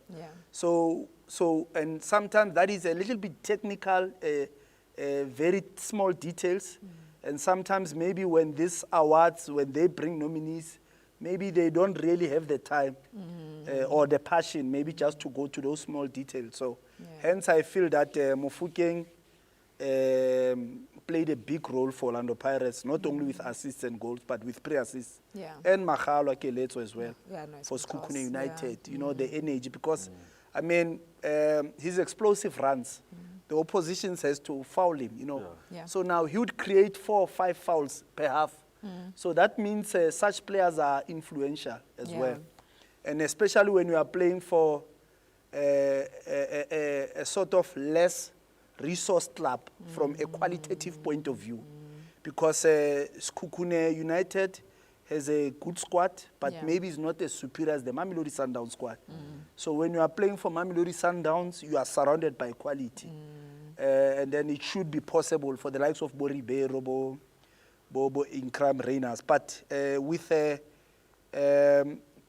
So and sometimes that is a little bit technical, very small details, and sometimes maybe when these awards, when they bring nominees, maybe they don't really have the time or the passion, maybe just to go to those small details. So hence I feel that Mufokeng played a big role for Orlando Pirates, not only with assists and goals, but with pre-assists. And Maghalwa Keletso as well for Sekhukhune United. The energy, because I mean, his explosive runs, the opposition has to foul him, So now he would create 4 or 5 fouls per half. So that means such players are influential as well. And especially when you are playing for a sort of less resource club from a qualitative point of view. Because Sekhukhune United has a good squad, but maybe it's not as superior as the Mamelodi Sundowns squad. So when you are playing for Mamelodi Sundowns, you are surrounded by quality. And then it should be possible for the likes of Ribeiro, Bobo in crime reigners. But with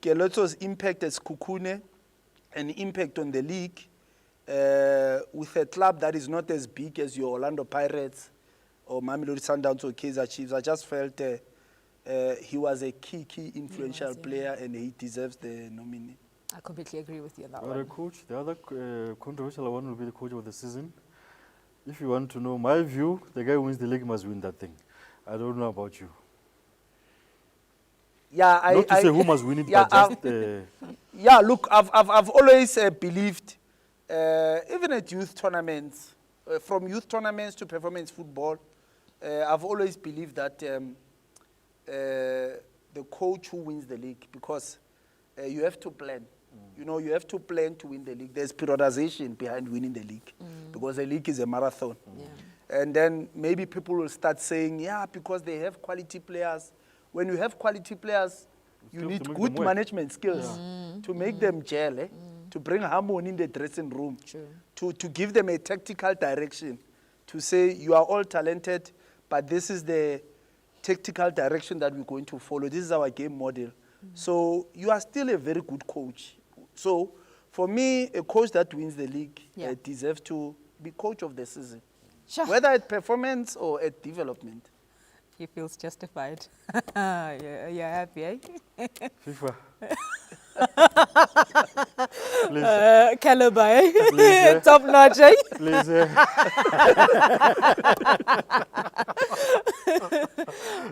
Kelotso's impact as Kukune, an impact on the league, with a club that is not as big as your Orlando Pirates or Mamelodi Sundowns or Kaizer Chiefs, I just felt he was a key influential player, and he deserves the nominee. I completely agree with you on that Well, one. coach, the other controversial one will be the coach of the season. If you want to know my view, the guy who wins the league must win that thing. I don't know about you. Yeah, Not to say who must win it, yeah, but just... yeah, look, I've always believed, even at youth tournaments, from youth tournaments to performance football, I've always believed that the coach who wins the league, because you have to plan. You know, you have to plan to win the league. There's periodization behind winning the league, because the league is a marathon. Yeah. And then maybe people will start saying, yeah, because they have quality players. When you have quality players, you need good management skills to make them gel, to bring harmony in the dressing room, to give them a tactical direction, to say you are all talented, but this is the tactical direction that we're going to follow. This is our game model. So you are still a very good coach. So for me, a coach that wins the league deserves to be coach of the season, whether at performance or at development. He feels justified. You're happy, eh? FIFA. Please. Caliber, eh? Please, Top notch, eh? Please.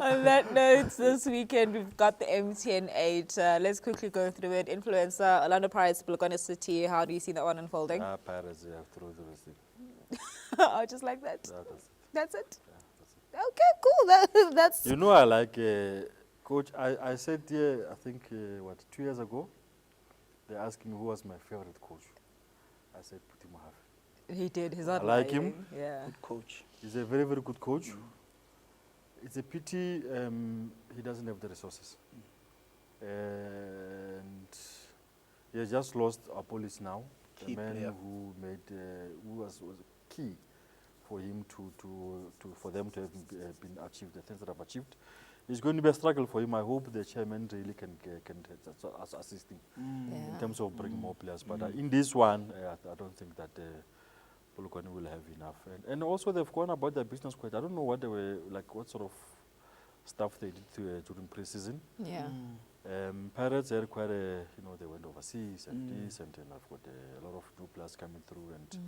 On that note, this weekend we've got the MTN 8. Let's quickly go through it. Influencer, Orlando Pirates, Bulugwane City. How do you see that one unfolding? Pirates, you have through the rest. Oh, just like that? That's it. That's it? Okay, cool. That's... You know, I like, Coach, I said here, I think, 2 years ago, they asked me who was my favorite coach. I said, Puti Mohafe. He did. He's I not like lying. him. Yeah. Good coach. He's a very, very good coach. It's a pity he doesn't have the resources. And he has just lost our police now. Key the man player. who made, who was key for him for them to have been achieved, the things that have achieved. It's going to be a struggle for him. I hope the chairman really can assist him in terms of bringing more players. But in this one, I don't think that Bulugwane will have enough. And also they've gone about their business quite. I don't know what they were like, what sort of stuff they did during pre-season. Yeah. Pirates had quite a, they went overseas and this, and then I've got a lot of new players coming through, and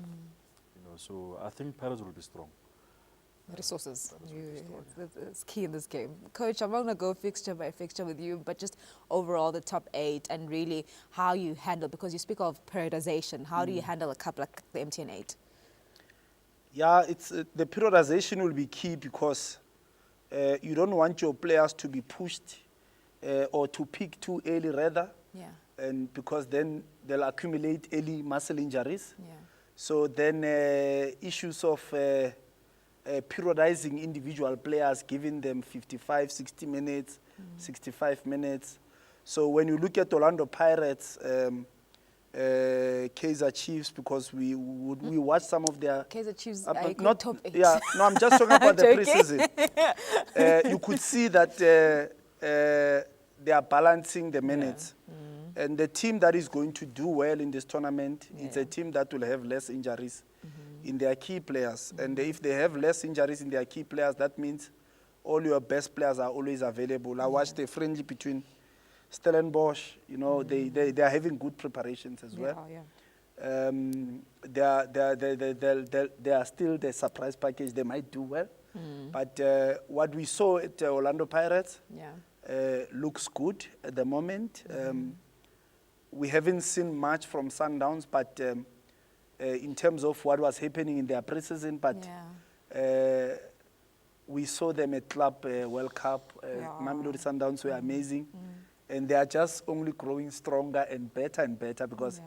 so I think Pirates will be strong. Resources. It's key in this game. Coach, I'm not going to go fixture by fixture with you, but just overall the top 8 and really how you handle, because you speak of periodization, how do you handle a cup like the MTN 8? Yeah, it's the periodization will be key, because you don't want your players to be pushed or to peak too early rather, and because then they'll accumulate early muscle injuries. So then issues of periodizing individual players, giving them 55, 60 minutes, 65 minutes. So when you look at Orlando Pirates, Kaizer Chiefs, because we watch some of their... Kaizer Chiefs not top 8. Yeah, no, I'm just talking about the preseason. You could see that they are balancing the minutes. And the team that is going to do well in this tournament, it's a team that will have less injuries in their key players. And if they have less injuries in their key players, that means all your best players are always available. I watched the friendly between Stellenbosch, they are having good preparations as well. They are still the surprise package. They might do well. But what we saw at Orlando Pirates looks good at the moment. We haven't seen much from Sundowns, but in terms of what was happening in their preseason, but we saw them at Club World Cup. Mamelodi Sundowns were amazing. And they are just only growing stronger and better because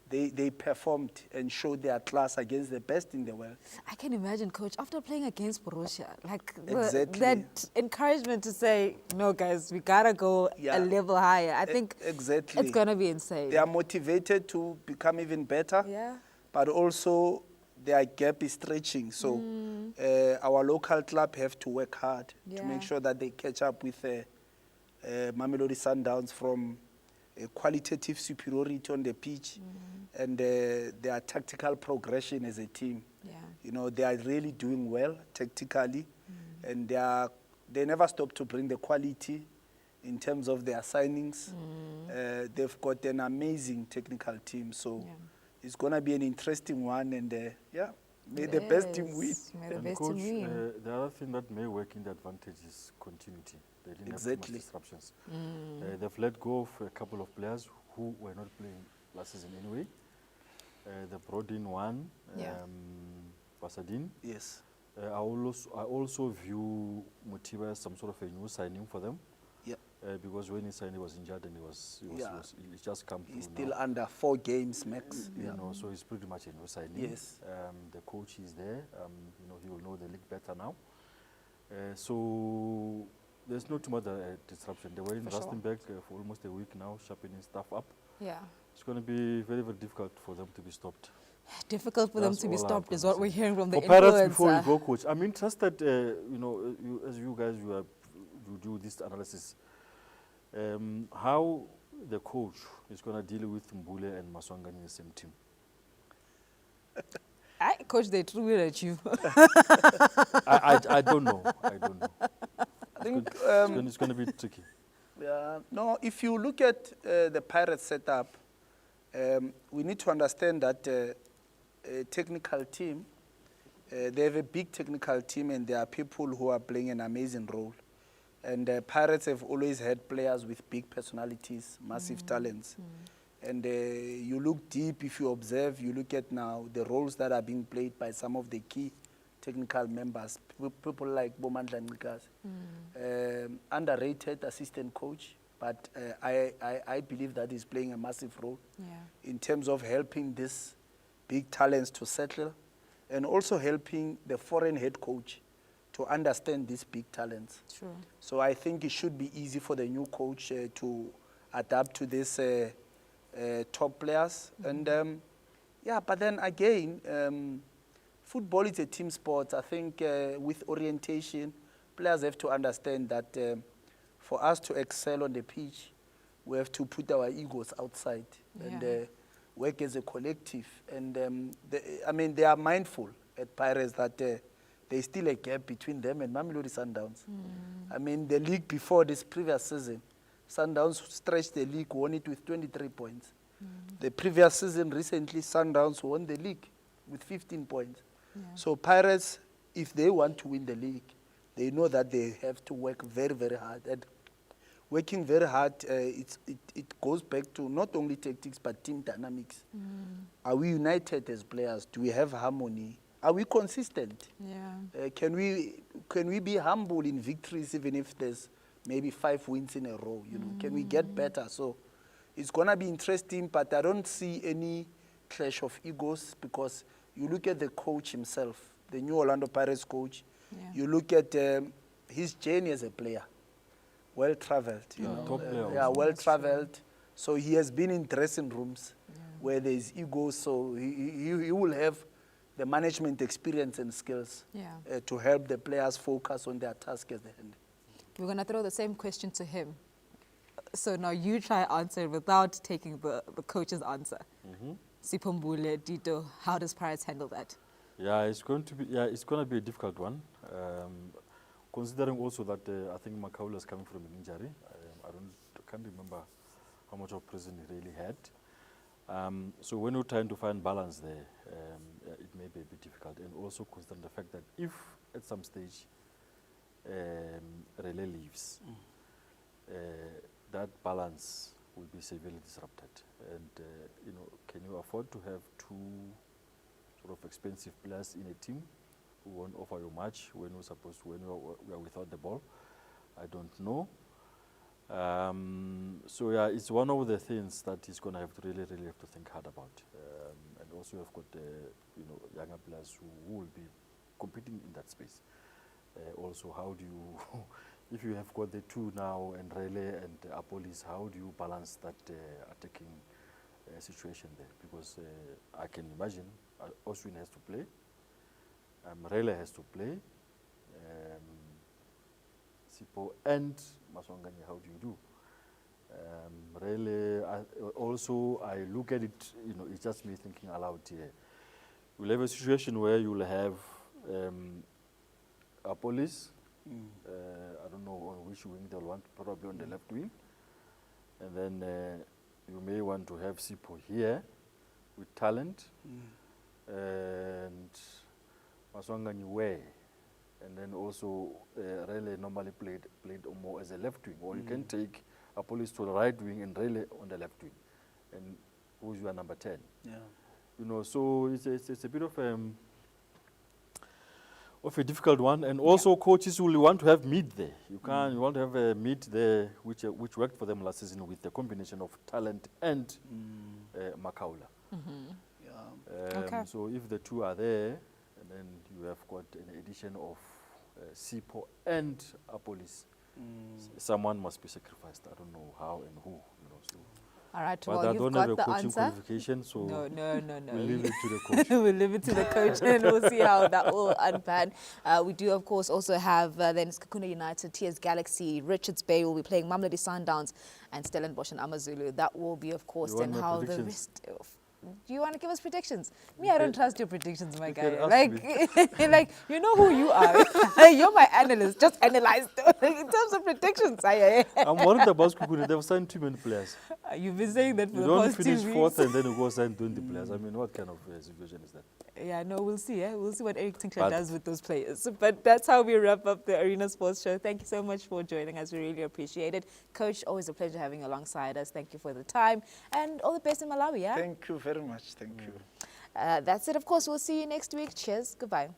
they performed and showed their class against the best in the world. I can imagine, Coach, after playing against Borussia, that encouragement to say, no, guys, we got to go a level higher. I think exactly. It's going to be insane. They are motivated to become even better, but also their gap is stretching. So our local club have to work hard to Yeah. make sure that they catch up with Mamelodi Sundowns from qualitative superiority on the pitch and their tactical progression as a team. Yeah. You know, they are really doing well tactically, and they never stop to bring the quality in terms of their signings. They've got an amazing technical team, so Yeah. it's going to be an interesting one, and may the best team win. Yes, may the And best coach, team win. the other thing that may work in the advantage is continuity. They didn't have too Exactly. much disruptions. They've let go of a couple of players who were not playing last season anyway. They brought in one, Yeah. Pasadine. Yes. I also view Mutiba as some sort of a new signing for them. Yep. Because when he signed, he was injured and he just come through He's still now. under 4 games max. You know, so he's pretty much a new signing. Yes. The coach is there. You know, he will know the league better now. So there's not too much disruption. They were in For sure. Rustenburg for almost a week now, sharpening stuff up. Yeah. It's going to be very, very difficult for them to be stopped. Difficult for them That's to be all I'm stopped is gonna what we're say. hearing from the For Pirates, before you influencer. go, coach, I'm interested, you know, as you guys you do this analysis, how the coach is going to deal with Mbule and Maswanga in the same team. Coach, they threw it at you. I don't know. I don't know. I think It's going to be tricky. no, if you look at the Pirates setup, we need to understand that a technical team, they have a big technical team, and there are people who are playing an amazing role. And Pirates have always had players with big personalities, massive talents. And you look deep, if you observe, you look at now the roles that are being played by some of the key technical members, people like Bomandla Nkas, underrated assistant coach, but I believe that he's playing a massive role in terms of helping these big talents to settle, and also helping the foreign head coach to understand these big talents. True. So I think it should be easy for the new coach to adapt to these top players. And but then again, football is a team sport. I think with orientation, players have to understand that for us to excel on the pitch, we have to put our egos outside and work as a collective. And they are mindful at Pirates that there's still a gap between them and Mamelodi Sundowns. I mean, the league before this previous season, Sundowns stretched the league, won it with 23 points. The previous season, recently, Sundowns won the league with 15 points. So Pirates, if they want to win the league, they know that they have to work very, very hard. And working very hard, it goes back to not only tactics, but team dynamics. Are we united as players? Do we have harmony? Are we consistent? Yeah. Can we be humble in victories even if there's maybe 5 wins in a row? You know, can we get better? So it's gonna be interesting, but I don't see any clash of egos, because you look at the coach himself, the new Orlando Pirates coach. You look at his journey as a player, well-traveled. You know, top player yeah, also. well-traveled. So he has been in dressing rooms where there's ego. So he will have the management experience and skills to help the players focus on their task at the end. We're going to throw the same question to him. So now you try answer it without taking the coach's answer. Sipombule, Dito, how does Pirates handle that? Yeah, it's going to be a difficult one. Considering also that I think Makaula is coming from an injury. I can't remember how much of prison he really had. So when you're trying to find balance there, it may be a bit difficult. And also considering the fact that if at some stage Relay leaves, that balance will be severely disrupted. And can you afford to have 2 sort of expensive players in a team who won't offer you much when we are without the ball? I don't know. So yeah, it's one of the things that he's going to have to really have to think hard about. And also you've got younger players who will be competing in that space. Also, how do you, if you have got the 2 now and Relay and Apolis, how do you balance that attacking situation there? Because I can imagine Oswin has to play. Rele has to play. Sipo and Maswanganye, how do you do? Really, also I look at it, it's just me thinking aloud here. You'll have a situation where you'll have a police, I don't know on which wing they'll want, probably on the left wing. And then you may want to have Sipo here with talent, and Maswanganye way. And then also Rele normally played more as a left wing, or you can take a police to the right wing and Rele on the left wing, and who's your number 10? Yeah. So it's a bit of a difficult one, and also coaches will want to have mid there. You want to have a mid there, which worked for them last season with the combination of talent and Makaula. So if the two are there, and then you have got an addition of Sipo and a police. Someone must be sacrificed. I don't know how and who. So. All right, But well, I you've don't got have a the coaching answer. qualification, so No. we'll leave it to the coach. We'll leave it to the coach and we'll see how that will unpan. We do, of course, also have then Skakuna United, TS Galaxy, Richards Bay will be playing Mamelodi Sundowns and Stellenbosch and Amazulu. That will be, of course, then how the rest of... Do you want to give us predictions? Me, I don't trust your predictions, my guy. Like, you know who you are. You're my analyst. Just analyze in terms of predictions. I'm worried about Skukuri. They've signed too many players. You've been saying that for you the don't past 2 finish weeks. fourth and then you go sign 20 players. I mean, what kind of situation is that? Yeah, no, we'll see. We'll see what Eric Tinkler does with those players. But that's how we wrap up the Arena Sports Show. Thank you so much for joining us. We really appreciate it. Coach, always a pleasure having you alongside us. Thank you for the time. And all the best in Malawi, yeah? Thank you very much. Thank you. That's it, of course. We'll see you next week. Cheers. Goodbye.